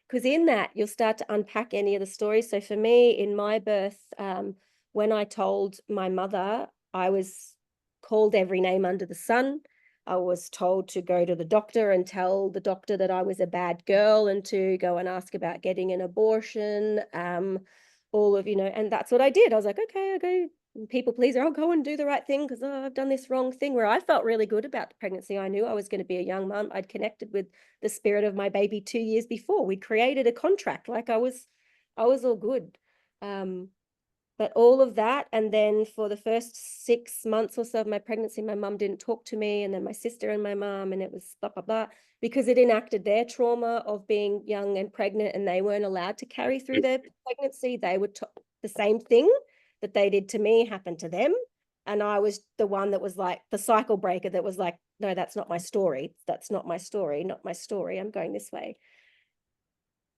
Because in that, you'll start to unpack any of the stories. So for me, in my birth, when I told my mother, I was called every name under the sun. I was told to go to the doctor and tell the doctor that I was a bad girl and to go and ask about getting an abortion. All of, and that's what I did. I was like, okay, I'll go people pleaser. I'll go and do the right thing because I've done this wrong thing, where I felt really good about the pregnancy. I knew I was going to be a young mum. I'd connected with the spirit of my baby 2 years before. We created a contract. Like I was all good. But all of that, and then for the first 6 months or so of my pregnancy, my mum didn't talk to me, and then my sister and my mum, and it was blah, blah, blah, because it enacted their trauma of being young and pregnant, and they weren't allowed to carry through their pregnancy. They were the same thing that they did to me happened to them. And I was the one that was like the cycle breaker that was like, no, that's not my story. That's not my story, not my story. I'm going this way.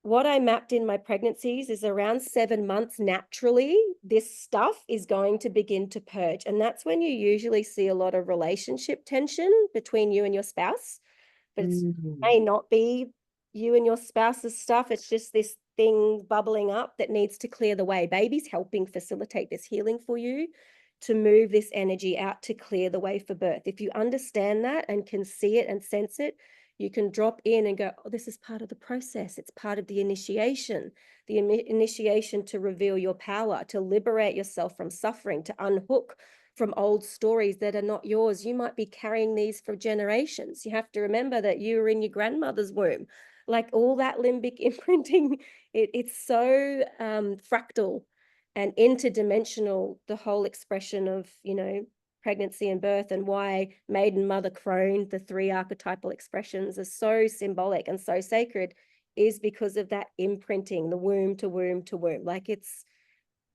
What I mapped in my pregnancies is around 7 months, naturally, this stuff is going to begin to purge. And that's when you usually see a lot of relationship tension between you and your spouse. But it Mm. may not be you and your spouse's stuff. It's just this thing bubbling up that needs to clear the way. Baby's helping facilitate this healing for you to move this energy out to clear the way for birth. If you understand that and can see it and sense it, you can drop in and go, oh, this is part of the process. It's part of the initiation to reveal your power, to liberate yourself from suffering, to unhook from old stories that are not yours. You might be carrying these for generations. You have to remember that you were in your grandmother's womb. Like all that limbic imprinting, it's so fractal and interdimensional, the whole expression of, pregnancy and birth, and why maiden, mother, crone, the three archetypal expressions are so symbolic and so sacred, is because of that imprinting, the womb to womb to womb. Like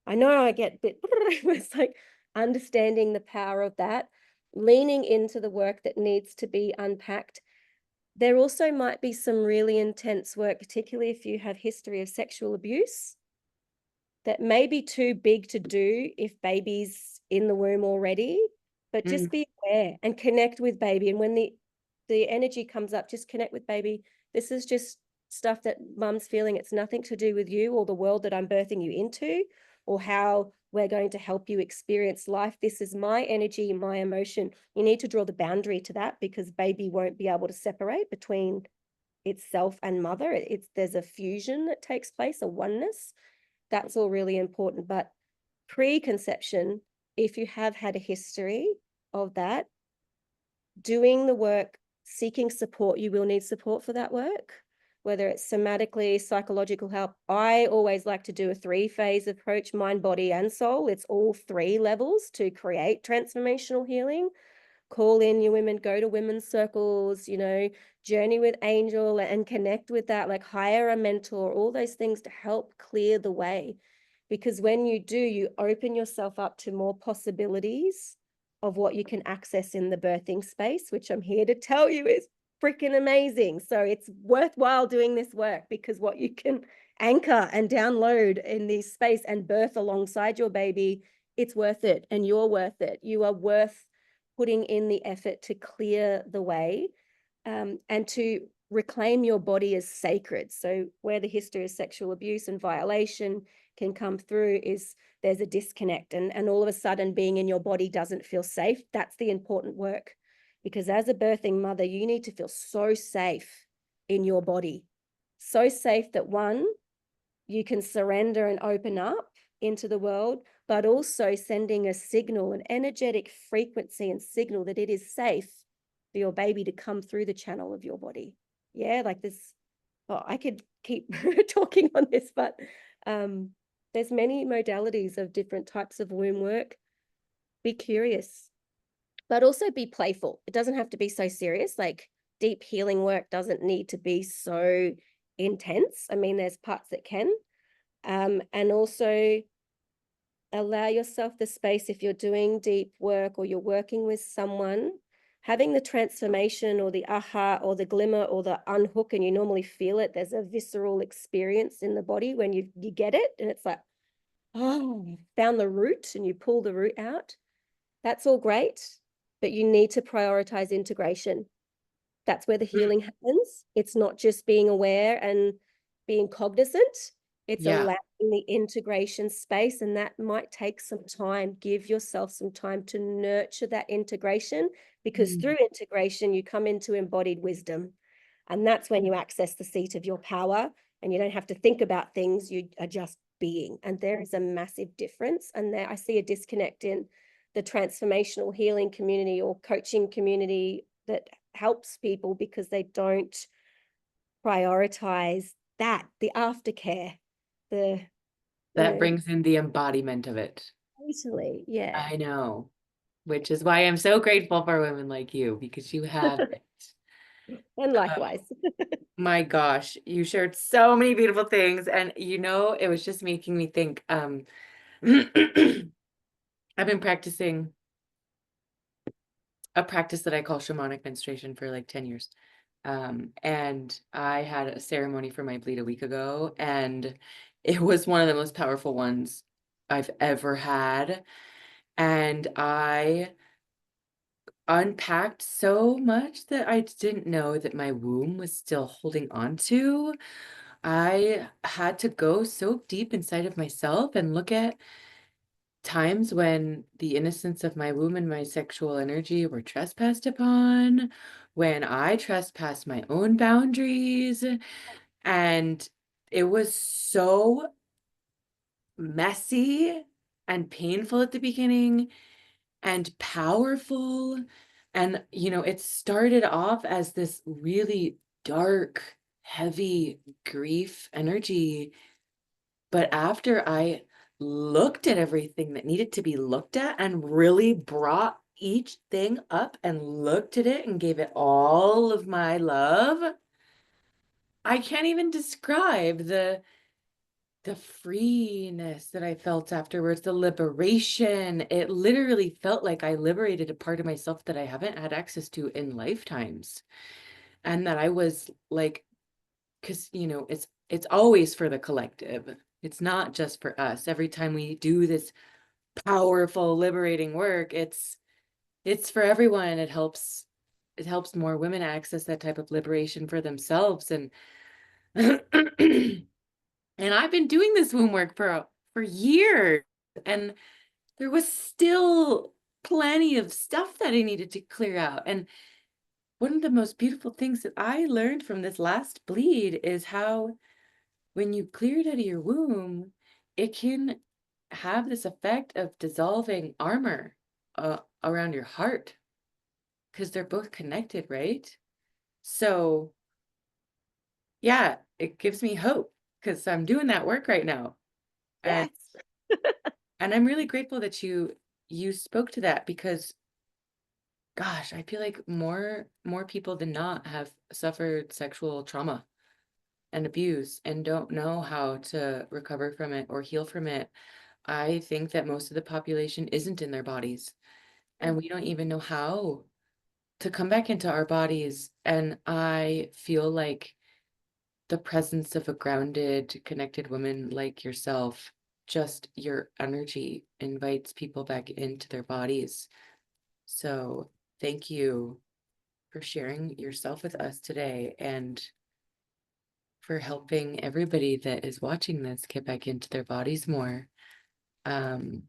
I know I get a bit, it's like understanding the power of that, leaning into the work that needs to be unpacked. There also might be some really intense work, particularly if you have history of sexual abuse, that may be too big to do if baby's in the womb already, but Mm. just be aware and connect with baby. And when the energy comes up, just connect with baby. This is just stuff that mum's feeling. It's nothing to do with you or the world that I'm birthing you into or how we're going to help you experience life. This is my energy, my emotion. You need to draw the boundary to that because baby won't be able to separate between itself and mother. There's a fusion that takes place, a oneness. That's all really important. But preconception, if you have had a history of that, doing the work, seeking support, you will need support for that work, whether it's somatically, psychological help. I always like to do a 3-phase approach, mind, body, and soul. It's all 3 levels to create transformational healing. Call in your women, go to women's circles, journey with angel and connect with that, like hire a mentor, all those things to help clear the way. Because when you do, you open yourself up to more possibilities of what you can access in the birthing space, which I'm here to tell you is freaking amazing. So it's worthwhile doing this work because what you can anchor and download in this space and birth alongside your baby, it's worth it. And you're worth it. You are worth putting in the effort to clear the way, and to reclaim your body as sacred. So where the history of sexual abuse and violation can come through is there's a disconnect, and all of a sudden being in your body doesn't feel safe. That's the important work, because as a birthing mother, you need to feel so safe in your body, so safe that one, you can surrender and open up into the world, but also sending a signal, an energetic frequency and signal that it is safe for your baby to come through the channel of your body. Yeah, like this. Oh, I could keep talking on this, but there's many modalities of different types of womb work. Be curious, but also be playful. It doesn't have to be so serious. Like deep healing work doesn't need to be so intense. I mean, there's parts that can. And also allow yourself the space, if you're doing deep work or you're working with someone, having the transformation or the aha or the glimmer or the unhook, and you normally feel it. There's a visceral experience in the body when you get it, and it's like, oh, you found the root and you pull the root out. That's all great, but you need to prioritize integration. That's where the healing happens. It's not just being aware and being cognizant. It's Yeah. allowing the integration space, and that might take some time. Give yourself some time to nurture that integration, because Mm. through integration, you come into embodied wisdom. And that's when you access the seat of your power, and you don't have to think about things. You are just being. And there is a massive difference. And there I see a disconnect in the transformational healing community or coaching community that helps people, because they don't prioritize that, the aftercare, the, you That know, brings in the embodiment of it. totally, yeah. I know, which is why I'm so grateful for women like you, because you have it. And likewise. My gosh, you shared so many beautiful things. And it was just making me think, I've been practicing a practice that I call shamanic menstruation for like 10 years. And I had a ceremony for my bleed a week ago, and it was one of the most powerful ones I've ever had. And I unpacked so much that I didn't know that my womb was still holding on to. I had to go so deep inside of myself and look at times when the innocence of my womb and my sexual energy were trespassed upon, when I trespassed my own boundaries. And it was so messy and painful at the beginning and powerful. And, it started off as this really dark, heavy grief energy. But after I looked at everything that needed to be looked at and really brought each thing up and looked at it and gave it all of my love, I can't even describe the freeness that I felt afterwards, the liberation. It literally felt like I liberated a part of myself that I haven't had access to in lifetimes. And that I was like, because it's always for the collective. It's not just for us. Every time we do this powerful, liberating work, it's for everyone. It helps more women access that type of liberation for themselves. And and I've been doing this womb work for years, and there was still plenty of stuff that I needed to clear out. And one of the most beautiful things that I learned from this last bleed is how when you clear it out of your womb, it can have this effect of dissolving armor around your heart, because they're both connected, right? So, yeah, it gives me hope because I'm doing that work right now. And Yes. and I'm really grateful that you spoke to that, because gosh, I feel like more people than not have suffered sexual trauma and abuse and don't know how to recover from it or heal from it. I think that most of the population isn't in their bodies, and we don't even know how to come back into our bodies. And I feel like the presence of a grounded, connected woman like yourself, just your energy invites people back into their bodies So thank you for sharing yourself with us today and for helping everybody that is watching this get back into their bodies more. Um,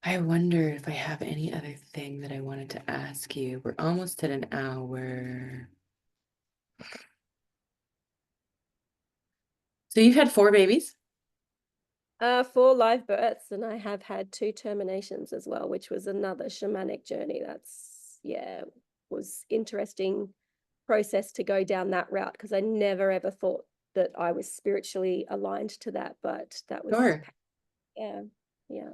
I wonder if I have any other thing that I wanted to ask you. We're almost at an hour. So you've had 4 babies? 4 live births, and I have had 2 terminations as well, which was another shamanic journey. That's, yeah, was interesting process to go down that route because I never ever thought that I was spiritually aligned to that, but that was, Sure. yeah, yeah,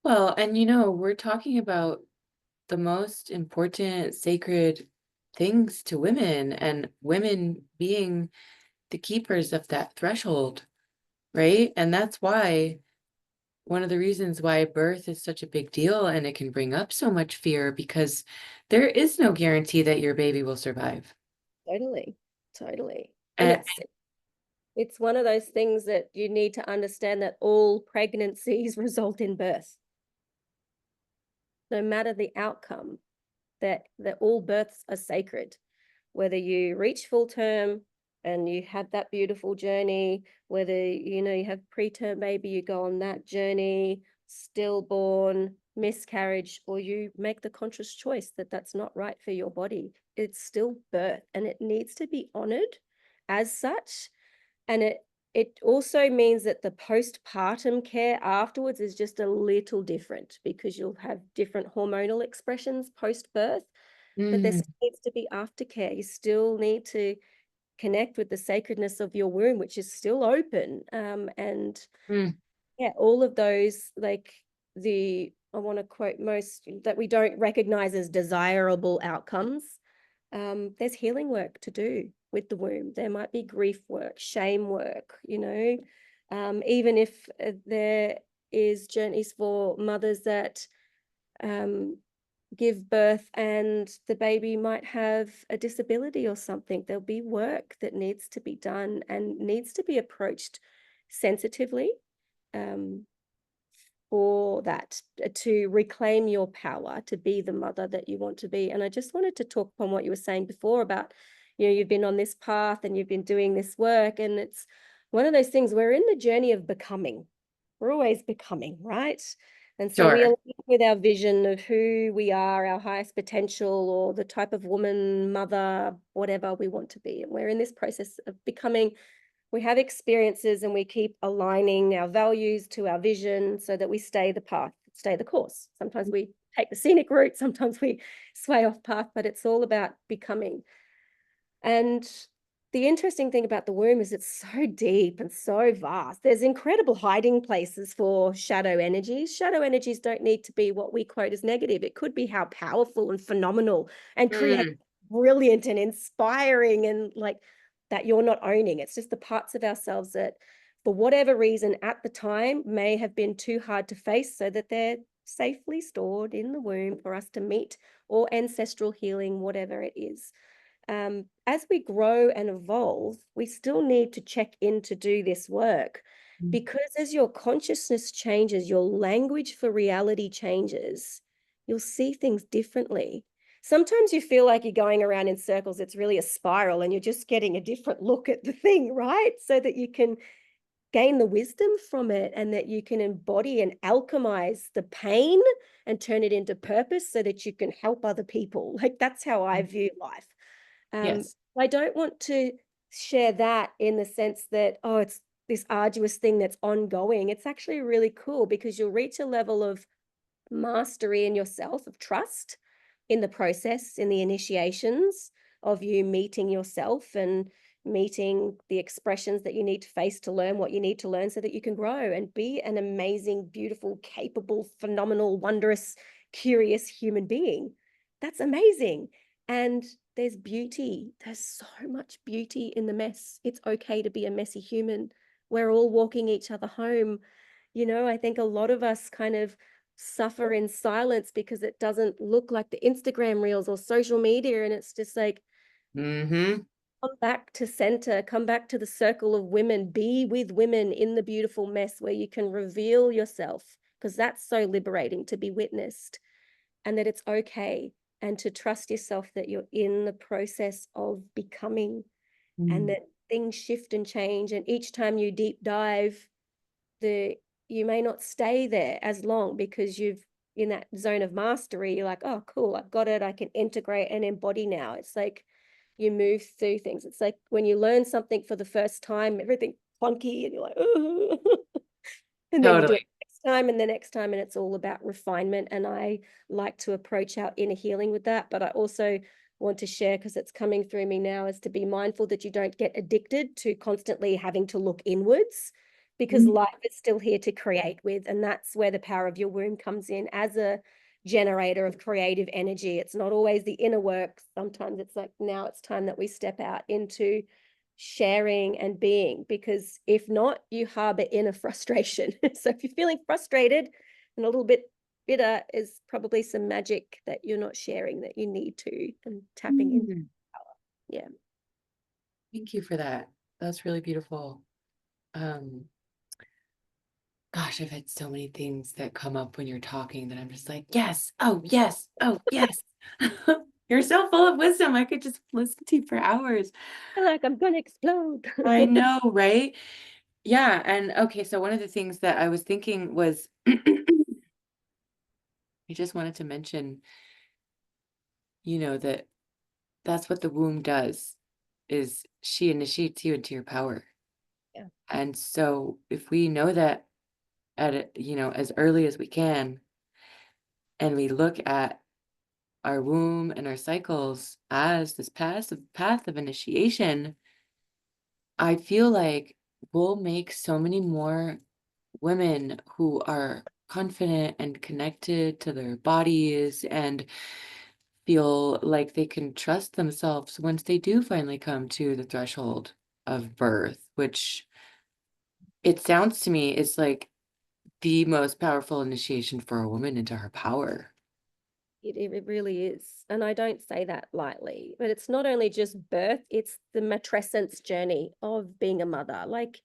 Well, and we're talking about the most important sacred things to women and women being the keepers of that threshold, right? And that's why one of the reasons why birth is such a big deal and it can bring up so much fear because there is no guarantee that your baby will survive. totally, totally. And And it's one of those things that you need to understand that all pregnancies result in birth, no matter the outcome, that all births are sacred. Whether you reach full term and you have that beautiful journey, whether you have preterm baby, you go on that journey, stillborn, miscarriage, or you make the conscious choice that that's not right for your body, it's still birth and it needs to be honored as such. And it also means that the postpartum care afterwards is just a little different because you'll have different hormonal expressions post birth, but there mm, still needs to be aftercare. You still need to connect with the sacredness of your womb, which is still open. And mm, yeah, all of those, like I want to quote most that we don't recognize as desirable outcomes. There's healing work to do with the womb. There might be grief work, shame work, even if there is journeys for mothers that um, give birth and the baby might have a disability or something. There'll be work that needs to be done and needs to be approached sensitively, um, for that, to reclaim your power to be the mother that you want to be. And I just wanted to talk upon what you were saying before about, you've been on this path and you've been doing this work. And it's one of those things, we're in the journey of becoming. We're always becoming, right? And so we sure. align with our vision of who we are, our highest potential, or the type of woman, mother, whatever we want to be. And we're in this process of becoming. We have experiences and we keep aligning our values to our vision so that we stay the path, stay the course. Sometimes we take the scenic route, sometimes we sway off path, but it's all about becoming. And the interesting thing about the womb is it's so deep and so vast. There's incredible hiding places for shadow energies. Shadow energies don't need to be what we quote as negative. It could be how powerful and phenomenal and creative, Mm, brilliant and inspiring, and like that you're not owning. It's just the parts of ourselves that, for whatever reason at the time, may have been too hard to face, so that they're safely stored in the womb for us to meet, or ancestral healing, whatever it is. As we grow and evolve, we still need to check in to do this work, because as your consciousness changes, your language for reality changes, you'll see things differently. Sometimes you feel like you're going around in circles. It's really a spiral and you're just getting a different look at the thing, right? So that you can gain the wisdom from it and that you can embody and alchemize the pain and turn it into purpose so that you can help other people. Like, that's how I view life. Um, yes. I don't want to share that in the sense that, oh, it's this arduous thing that's ongoing. It's actually really cool because you'll reach a level of mastery in yourself, of trust in the process, in the initiations of you meeting yourself and meeting the expressions that you need to face to learn what you need to learn so that you can grow and be an amazing, beautiful, capable, phenomenal, wondrous, curious human being. That's amazing. And there's beauty. There's so much beauty in the mess. It's okay to be a messy human. We're all walking each other home. I think a lot of us kind of suffer in silence because it doesn't look like the Instagram reels or social media. And it's just like, Mm-hmm. come back to center, come back to the circle of women, be with women in the beautiful mess where you can reveal yourself because that's so liberating to be witnessed, and that it's okay, and to trust yourself that you're in the process of becoming, and Mm. that things shift and change. And each time you deep dive, the you may not stay there as long because you've in that zone of mastery. You're like, oh, cool, I've got it. I can integrate and embody now. It's like you move through things. It's like when you learn something for the first time, everything clunky, and you're like, oh. And then you do it Totally. next time and the next time, and it's all about refinement. And I like to approach our inner healing with that. But I also want to share, because it's coming through me now, is to be mindful that you don't get addicted to constantly having to look inwards, because Mm. life is still here to create with. And that's where the power of your womb comes in as a generator of creative energy. It's not always the inner work. Sometimes it's like, now it's time that we step out into sharing and being, because if not, you harbor inner frustration. So if you're feeling frustrated and a little bit bitter, is probably some magic that you're not sharing, that you need to, and tapping in. Mm. Yeah. Thank you for that. That's really beautiful. Um, Gosh, I've had so many things that come up when you're talking that I'm just like, yes, oh, yes, oh, yes. You're so full of wisdom. I could just listen to you for hours. I feel like I'm gonna explode. I know, right? Yeah. And okay, so one of the things that I was thinking was I just wanted to mention, that that's what the womb does, is she initiates you into your power. Yeah. And so if we know that as early as we can, and we look at our womb and our cycles as this path of initiation, I feel like we'll make so many more women who are confident and connected to their bodies and feel like they can trust themselves once they do finally come to the threshold of birth, which it sounds to me is like the most powerful initiation for a woman into her power. It really is. And I don't say that lightly, but it's not only just birth, it's the matrescence journey of being a mother. Like,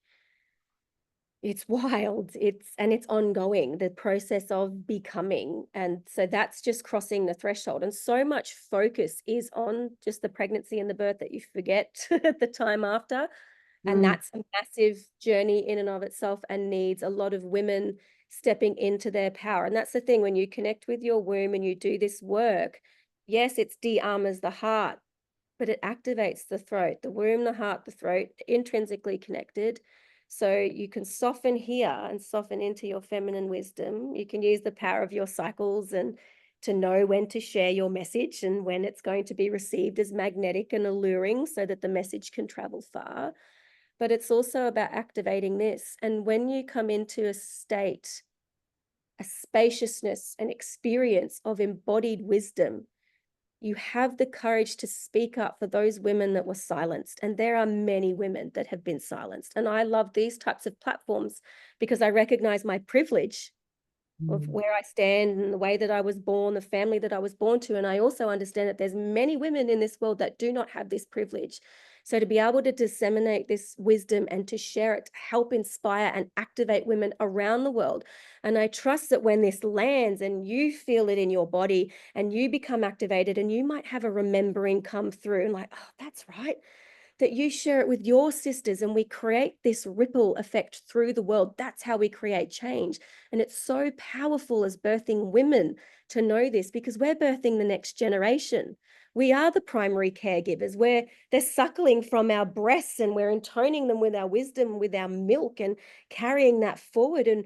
it's wild. It's ongoing, the process of becoming. And so that's just crossing the threshold. And so much focus is on just the pregnancy and the birth that you forget the time after. And Mm. that's a massive journey in and of itself, and needs a lot of women stepping into their power. And that's the thing, when you connect with your womb and you do this work, yes, it's de-armors the heart, but it activates the throat, the womb, the heart, the throat, intrinsically connected. So you can soften here and soften into your feminine wisdom. You can use the power of your cycles and to know when to share your message and when it's going to be received as magnetic and alluring, so that the message can travel far. But it's also about activating this. And when you come into a state, a spaciousness, an experience of embodied wisdom, you have the courage to speak up for those women that were silenced. And there are many women that have been silenced. And I love these types of platforms because I recognize my privilege of Mm. where I stand and the way that I was born, the family that I was born to. And I also understand that there's many women in this world that do not have this privilege. So to be able to disseminate this wisdom and to share it, to help inspire and activate women around the world. And I trust that when this lands and you feel it in your body and you become activated, and you might have a remembering come through and like, oh, that's right, that you share it with your sisters, and we create this ripple effect through the world. That's how we create change. And it's so powerful as birthing women to know this, because we're birthing the next generation. We are the primary caregivers, where they're suckling from our breasts and we're intoning them with our wisdom, with our milk, and carrying that forward. And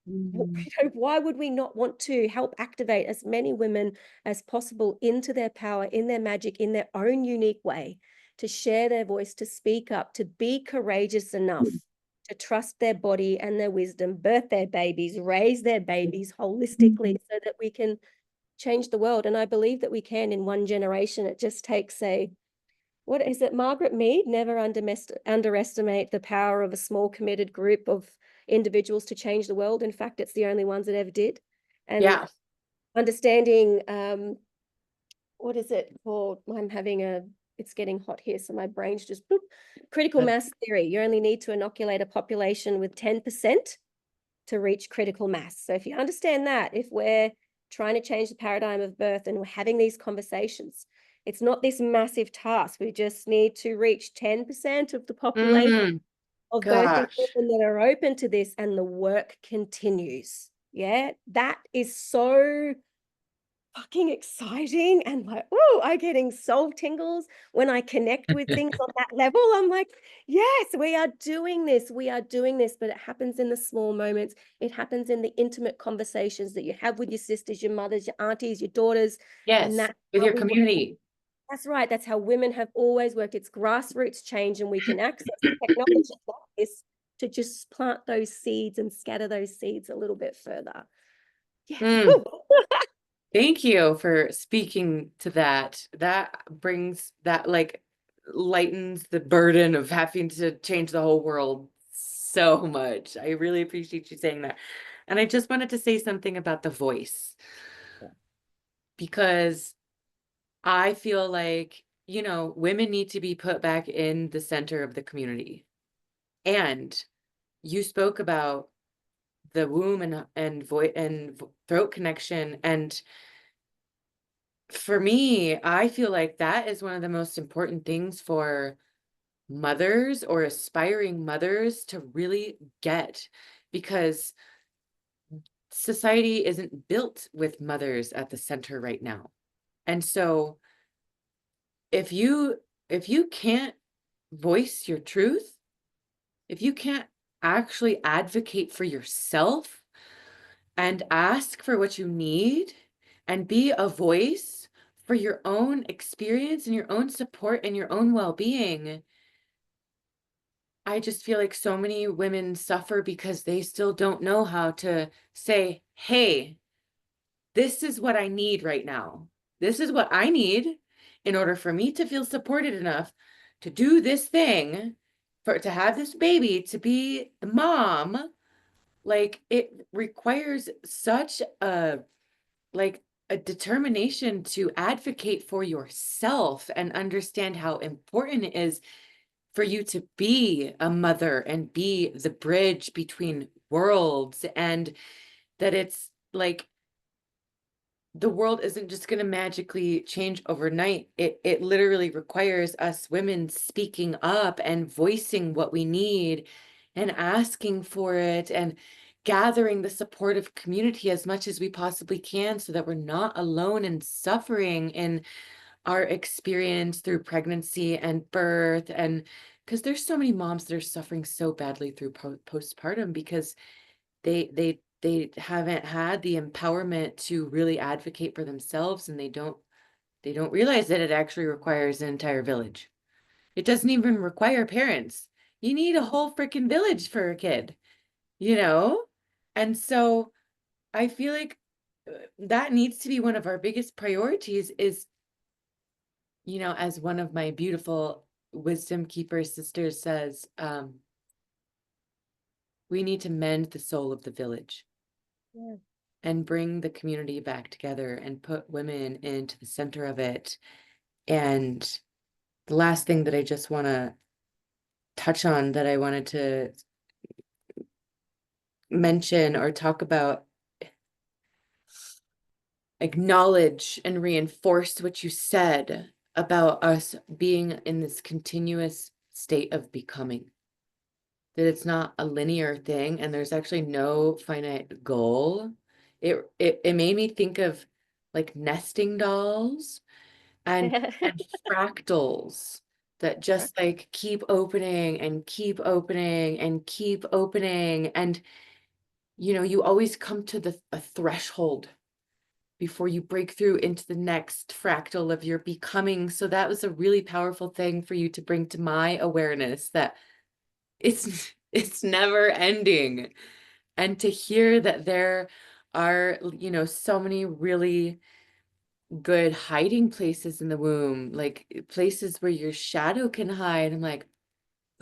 Mhm. why would we not want to help activate as many women as possible into their power, in their magic, in their own unique way, to share their voice, to speak up, to be courageous enough to trust their body and their wisdom, birth their babies, raise their babies holistically, Mhm. so that we can change the world. And I believe that we can in one generation. It just takes what is it? Margaret Mead, never underestimate the power of a small committed group of individuals to change the world. In fact, it's the only ones that ever did. And Yeah. understanding, what is it called? It's getting hot here, so my brain's just boop. Critical But mass theory. You only need to inoculate a population with 10%, to reach critical mass. So if you understand that, if we're trying to change the paradigm of birth and we're having these conversations, it's not this massive task. We just need to reach 10% of the population Mm, of birthing gosh. women that are open to this, and the work continues. Yeah, that is so fucking exciting. And like, oh, I'm getting soul tingles when I connect with things on that level. I'm like, yes, we are doing this. We are doing this. But it happens in the small moments. It happens in the intimate conversations that you have with your sisters, your mothers, your aunties, your daughters. And Yes, that's with how your we work. community. That's right. That's how women have always worked. It's grassroots change, and we can access technology like this to just plant those seeds and scatter those seeds a little bit further. Yeah. Mm. Woo. Thank you for speaking to that. That brings that like lightens the burden of having to change the whole world so much. I really appreciate you saying that. And I just wanted to say something about the voice because I feel like, women need to be put back in the center of the community. And you spoke about the womb and voice and throat connection, and for me, I feel like that is one of the most important things for mothers or aspiring mothers to really get, because society isn't built with mothers at the center right now. And so if you if you can't voice your truth, if you can't actually advocate for yourself and ask for what you need and be a voice for your own experience and your own support and your own well-being, I just feel like so many women suffer because they still don't know how to say, hey, this is what I need right now. This is what I need in order for me to feel supported enough to do this thing, for to have this baby, to be the mom. Like, it requires such like a determination to advocate for yourself and understand how important it is for you to be a mother and be the bridge between worlds, and that it's like the world isn't just going to magically change overnight. It literally requires us women speaking up and voicing what we need and asking for it and gathering the supportive community as much as we possibly can so that we're not alone and suffering in our experience through pregnancy and birth. And because there's so many moms that are suffering so badly through postpartum because they haven't had the empowerment to really advocate for themselves, and they don't realize that it actually requires an entire village. It doesn't even require parents. You need a whole freaking village for a kid, you know? And so I feel like that needs to be one of our biggest priorities is, as one of my beautiful wisdom keeper sisters says, we need to mend the soul of the village Yeah. and bring the community back together and put women into the center of it. And the last thing that I just want to touch on that I wanted to mention or talk about, acknowledge and reinforce what you said about us being in this continuous state of becoming. That it's not a linear thing and there's actually no finite goal. It made me think of like nesting dolls and fractals that just like keep opening and keep opening and keep opening. And you always come to a threshold before you break through into the next fractal of your becoming. So that was a really powerful thing for you to bring to my awareness, that it's never ending. And to hear that there are, so many really good hiding places in the womb, like places where your shadow can hide. I'm like,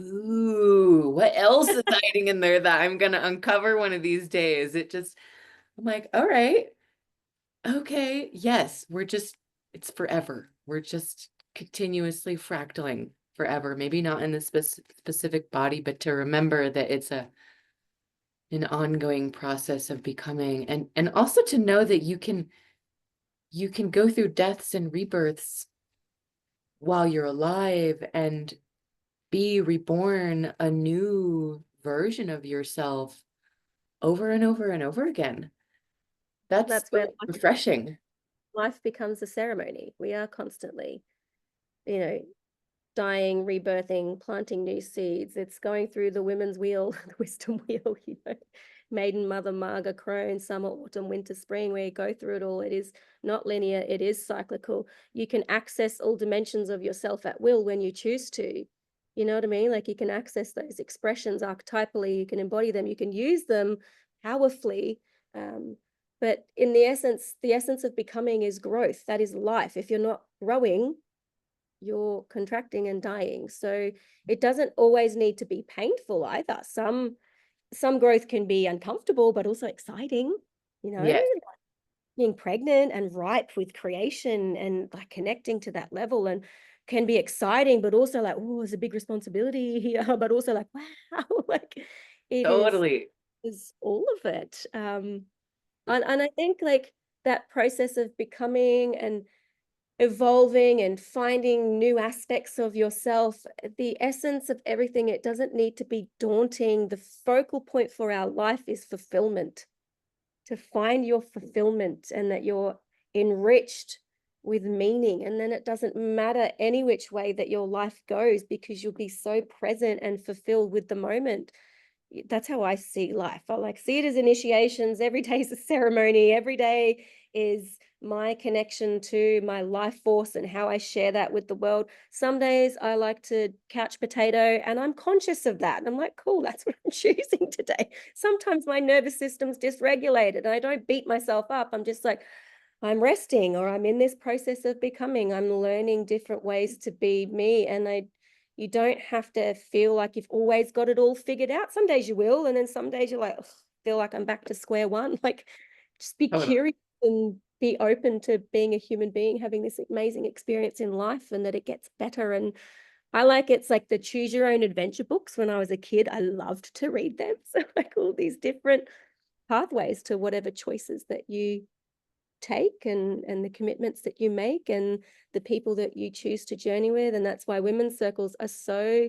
ooh, what else is hiding in there that I'm gonna uncover one of these days? I'm like, all right, okay, yes, it's forever. We're just continuously fractaling forever. Maybe not in the specific body, but to remember that an ongoing process of becoming, and also to know that you can go through deaths and rebirths while you're alive and be reborn a new version of yourself over and over and over again. That's That's so where refreshing. life becomes a ceremony. We are constantly, you know, dying, rebirthing, planting new seeds. It's going through the women's wheel, the wisdom wheel, maiden, mother, marga, crone, summer, autumn, winter, spring, where you go through it all. It is not linear, it is cyclical. You can access all dimensions of yourself at will when you choose to. You know what I mean? Like you can access those expressions archetypally, you can embody them, you can use them powerfully. But in the essence of becoming is growth. That is life. If you're not growing, you're contracting and dying. So it doesn't always need to be painful either. Some growth can be uncomfortable, but also exciting, Yes, being pregnant and ripe with creation and like connecting to that level and can be exciting, but also like, oh, there's a big responsibility here, but also like, wow, like it totally. is all of it. And I think like that process of becoming and evolving and finding new aspects of yourself, the essence of everything, it doesn't need to be daunting. The focal point for our life is fulfillment, to find your fulfillment and that you're enriched with meaning. And then it doesn't matter any which way that your life goes because you'll be so present and fulfilled with the moment. That's how I see life. I like see it as initiations. Every day is a ceremony. Every day is my connection to my life force and how I share that with the world. Some days I like to couch potato and I'm conscious of that. And I'm like, cool, that's what I'm choosing today. Sometimes my nervous system's dysregulated and I don't beat myself up. I'm just like, I'm resting or I'm in this process of becoming. I'm learning different ways to be me. And you don't have to feel like you've always got it all figured out. Some days you will, and then some days you're like, feel like I'm back to square one. Like, just be Totally. curious and be open to being a human being, having this amazing experience in life, and that it gets better. And it's like the choose your own adventure books. When I was a kid, I loved to read them. So like all these different pathways to whatever choices that you take and the commitments that you make and the people that you choose to journey with. And that's why women's circles are so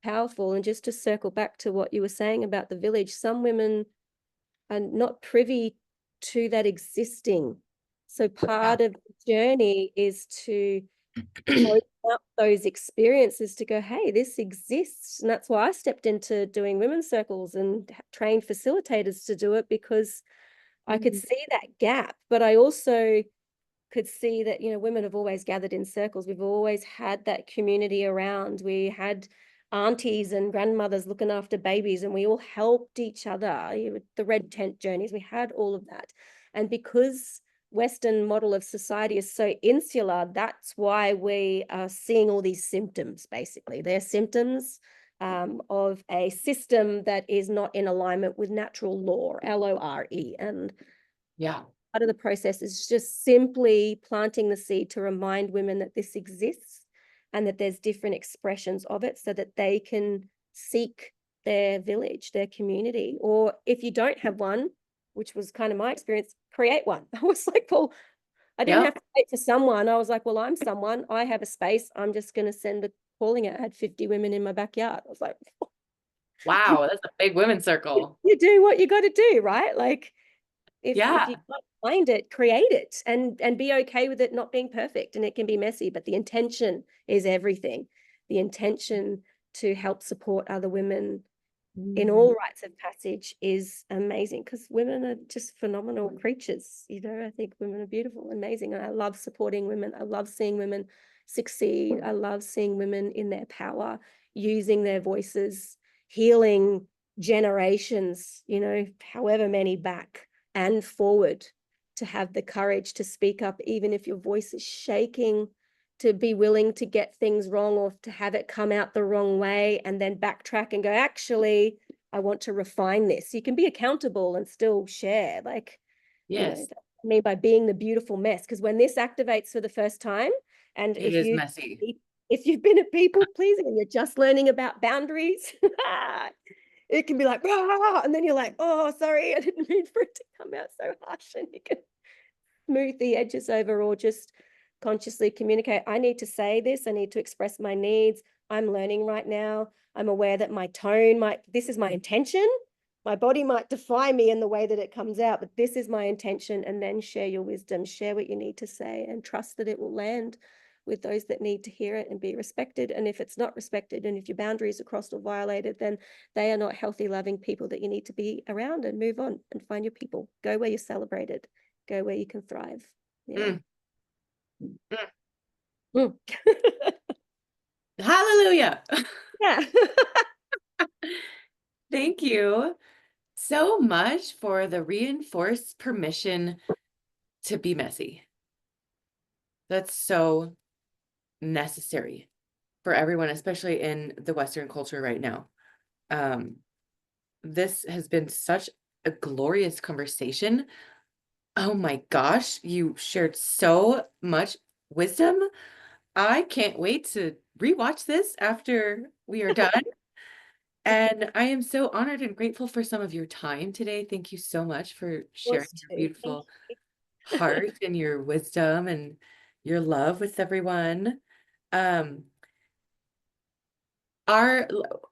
powerful. And just to circle back to what you were saying about the village, some women are not privy to that existing. So Yeah. part of the journey is to open up those experiences to go, hey, this exists. And that's why I stepped into doing women's circles and trained facilitators to do it, because I could see that gap, but I also could see that, women have always gathered in circles. We've always had that community around. We had aunties and grandmothers looking after babies, and we all helped each other. The red tent journeys, we had all of that. And because Western model of society is so insular, that's why we are seeing all these symptoms, basically. They're symptoms of a system that is not in alignment with natural law, LORE. And Yeah. part of the process is just simply planting the seed to remind women that this exists and that there's different expressions of it so that they can seek their village, their community. Or if you don't have one, which was kind of my experience, create one. I was like, well, I didn't Yeah. have to wait for someone. I was like, well, I'm someone. I have a space. I'm just going to send a calling it. I had 50 women in my backyard. I was like, you, Wow, that's a big women's circle. you do what you got to do, right? Like, if Yeah. you can't find it, create it and be okay with it not being perfect, and it can be messy, but the intention is everything. The intention to help support other women in all rites of passage is amazing, because women are just phenomenal creatures. I think women are beautiful, amazing, and I love supporting women. I love seeing women succeed. I love seeing women in their power, using their voices, healing generations, however many back and forward, to have the courage to speak up, even if your voice is shaking, to be willing to get things wrong or to have it come out the wrong way and then backtrack and go, actually, I want to refine this. You can be accountable and still share. Like, Yes, that's what I mean by being the beautiful mess. Because when this activates for the first time, and it is messy. if you've been a people pleaser and you're just learning about boundaries, it can be like, "Ah," and then you're like, "Oh, sorry, I didn't mean for it to come out so harsh," and you can smooth the edges over or just consciously communicate. I need to say this. I need to express my needs. I'm learning right now. I'm aware that my tone might, this is my intention. My body might defy me in the way that it comes out, but this is my intention. And then share your wisdom, share what you need to say, and trust that it will land with those that need to hear it and be respected. And if it's not respected, and if your boundaries are crossed or violated, then they are not healthy, loving people that you need to be around, and move on and find your people. Go where you're celebrated. Go where you can thrive. Yeah. Mm, mm. Mm. Hallelujah. Yeah. Thank you so much for the reinforced permission to be messy. That's so necessary for everyone, especially in the Western culture right now. Um, this has been such a glorious conversation. Oh my gosh, you shared so much wisdom. I can't wait to rewatch this after we are done. And I am so honored and grateful for some of your time today. Thank you so much for sharing Yours your too. Thank beautiful you. heart and your wisdom and your love with everyone. Um, are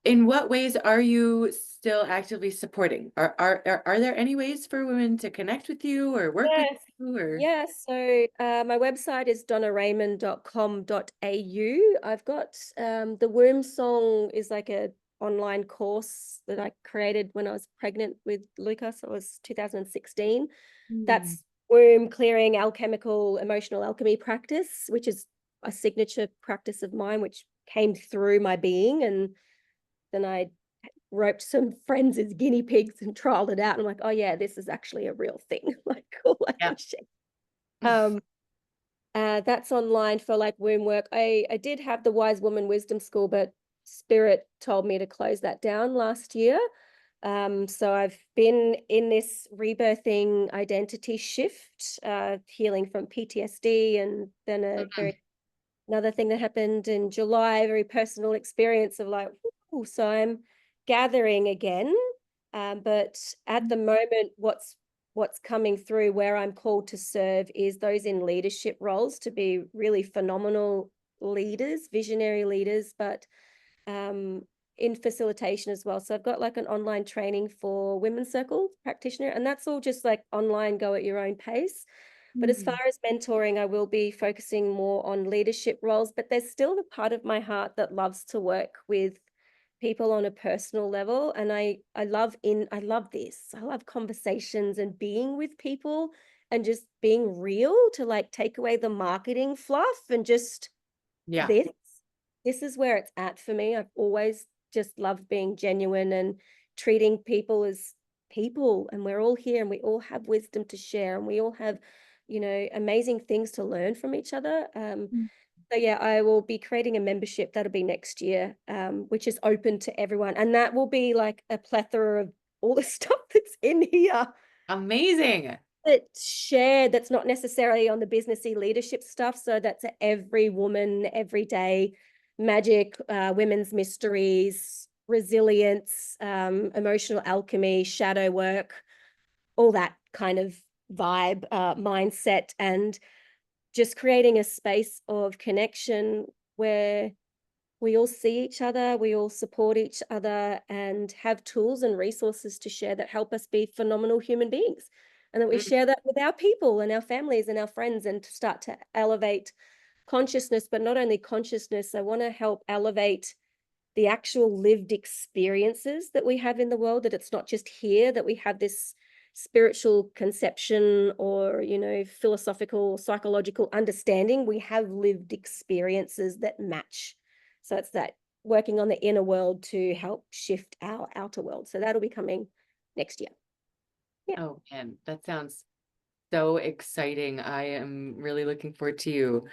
in what ways are you still actively supporting? Are there any ways for women to connect with you or work with Yes. you or Yeah, so my website is donnaraymond.com.au. I've got the Womb Song is like a online course that I created when I was pregnant with Lucas. It was 2016. Hmm. That's womb clearing alchemical emotional alchemy practice, which is a signature practice of mine, which came through my being. And then I roped some friends as guinea pigs and trialed it out. And I'm like, oh yeah, this is actually a real thing. Like, cool, I Yeah. can share. Um, that's online for like womb work. I did have the Wise Woman Wisdom School, but Spirit told me to close that down last year. So I've been in this rebirthing identity shift, healing from PTSD, and then another thing that happened in July, a very personal experience of like, ooh, so I'm gathering again. But at the moment, what's coming through where I'm called to serve is those in leadership roles to be really phenomenal leaders, visionary leaders, but um, in facilitation as well. So I've got like an online training for women's circle practitioner, and that's all just like online, go at your own pace. But as far Mm. as mentoring, I will be focusing more on leadership roles, but there's still the part of my heart that loves to work with people on a personal level. And I love this. I love conversations and being with people and just being real, to like take away the marketing fluff and just Yeah. this this is where it's at for me. I've always just loved being genuine and treating people as people, and we're all here and we all have wisdom to share, and we all have, amazing things to learn from each other. Mm. So yeah, I will be creating a membership that'll be next year, which is open to everyone, and that will be like a plethora of all the stuff that's in here Amazing. that's shared, that's not necessarily on the businessy leadership stuff. So that's every woman, every day, magic, women's mysteries, resilience, emotional alchemy, shadow work, all that kind of vibe, mindset, and just creating a space of connection where we all see each other, we all support each other, and have tools and resources to share that help us be phenomenal human beings. And that we Mm. share that with our people and our families and our friends, and to start to elevate consciousness. But not only consciousness, I want to help elevate the actual lived experiences that we have in the world, that it's not just here, that we have this spiritual conception or, philosophical or psychological understanding. We have lived experiences that match. So it's that working on the inner world to help shift our outer world. So that'll be coming next year. Yeah. Oh man, that sounds so exciting. I am really looking forward to you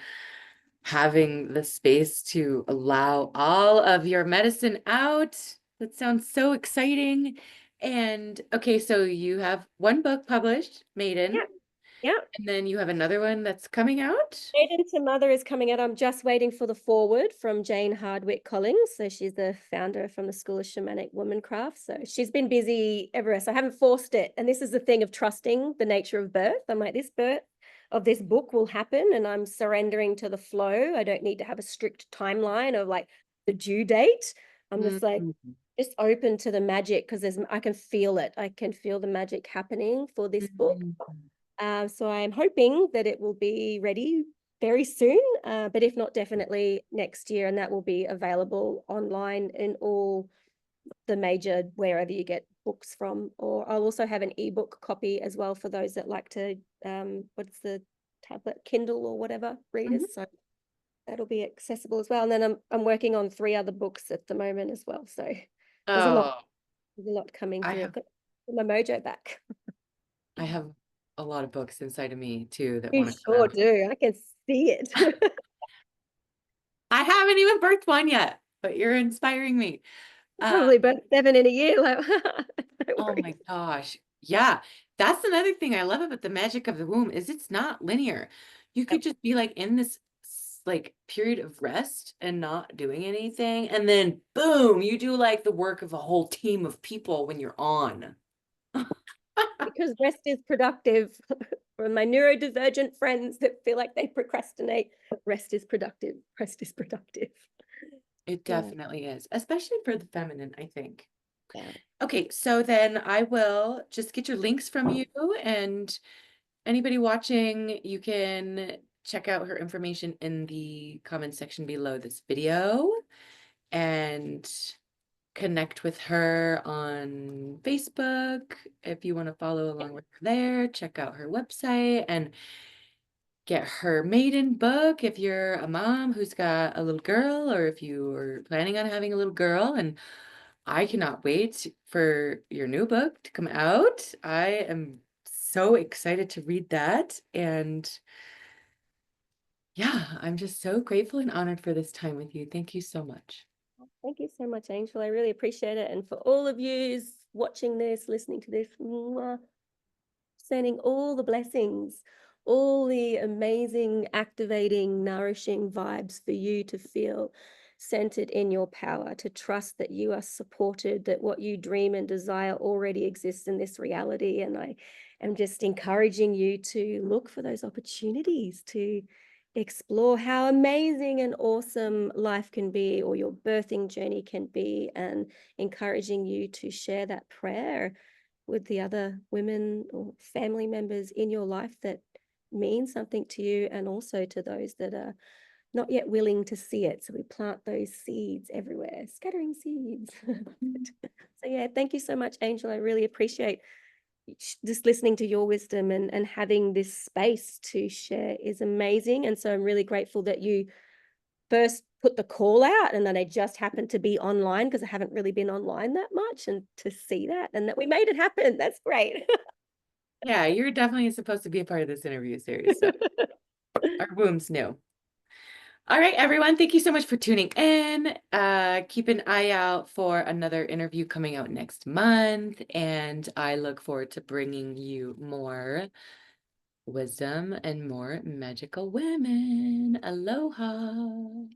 having the space to allow all of your medicine out. That sounds so exciting. And okay, so you have one book published, Yeah. Maiden. Yeah. And then you have another one that's coming out? Maiden to Mother is coming out. I'm just waiting for the foreword from Jane Hardwick Collins. So she's the founder from the School of Shamanic Womancraft. So she's been busy ever. So I haven't forced it. And this is the thing of trusting the nature of birth. I'm like, this birth of this book will happen, and I'm surrendering to the flow. I don't need to have a strict timeline of like the due date. I'm just like, Mhm. just open to the magic, because I can feel it. I can feel the magic happening for this book. Mhm. So I'm hoping that it will be ready very soon, but if not, definitely next year, and that will be available online in all the major wherever you get books from. Or I'll also have an ebook copy as well for those that like to what's the tablet, Kindle or whatever Mhm. readers. So that'll be accessible as well. And then I'm working on 3 other books at the moment as well. So there's a lot Oh, there's a lot coming I through. have I've got my mojo back. I have a lot of books inside of me too that You want to come sure out. do. I can see it. I haven't even birthed one yet, but you're inspiring me. Uh, Probably about 7 in a year, like, no oh my worries. gosh. Yeah. That's another thing I love about the magic of the womb is it's not linear. You Yep, could just be like in this like period of rest and not doing anything. And then boom, you do like the work of a whole team of people when you're on. because rest is productive. For my neurodivergent friends that feel like they procrastinate, rest is productive. Rest is productive. It Yeah, definitely is, especially for the feminine, I think. yeah. Okay, so then I will just get your links from you, and anybody watching, you can check out her information in the comment section below this video and connect with her on Facebook if you want to follow along with her there. Check out her website and get her maiden book if you're a mom who's got a little girl, or if you are planning on having a little girl. And I cannot wait for your new book to come out. I am so excited to read that. And yeah, I'm just so grateful and honored for this time with you. Thank you so much. Thank you so much, Angel. I really appreciate it. And for all of you watching this, listening to this, sending all the blessings, all the amazing, activating, nourishing vibes for you to feel centered in your power, to trust that you are supported, that what you dream and desire already exists in this reality. And I am just encouraging you to look for those opportunities to explore how amazing and awesome life can be, or your birthing journey can be, and encouraging you to share that prayer with the other women or family members in your life that mean something to you, and also to those that are not yet willing to see it. So we plant those seeds everywhere, scattering seeds. So yeah, thank you so much, Angel. I really appreciate just listening to your wisdom, and having this space to share is amazing. And so I'm really grateful that you first put the call out, and then I just happened to be online, because I haven't really been online that much, and to see that, and that we made it happen. That's great. Yeah, you're definitely supposed to be a part of this interview series. So our womb's new. All right, everyone. Thank you so much for tuning in. Keep an eye out for another interview coming out next month. And I look forward to bringing you more wisdom and more magical women. Aloha.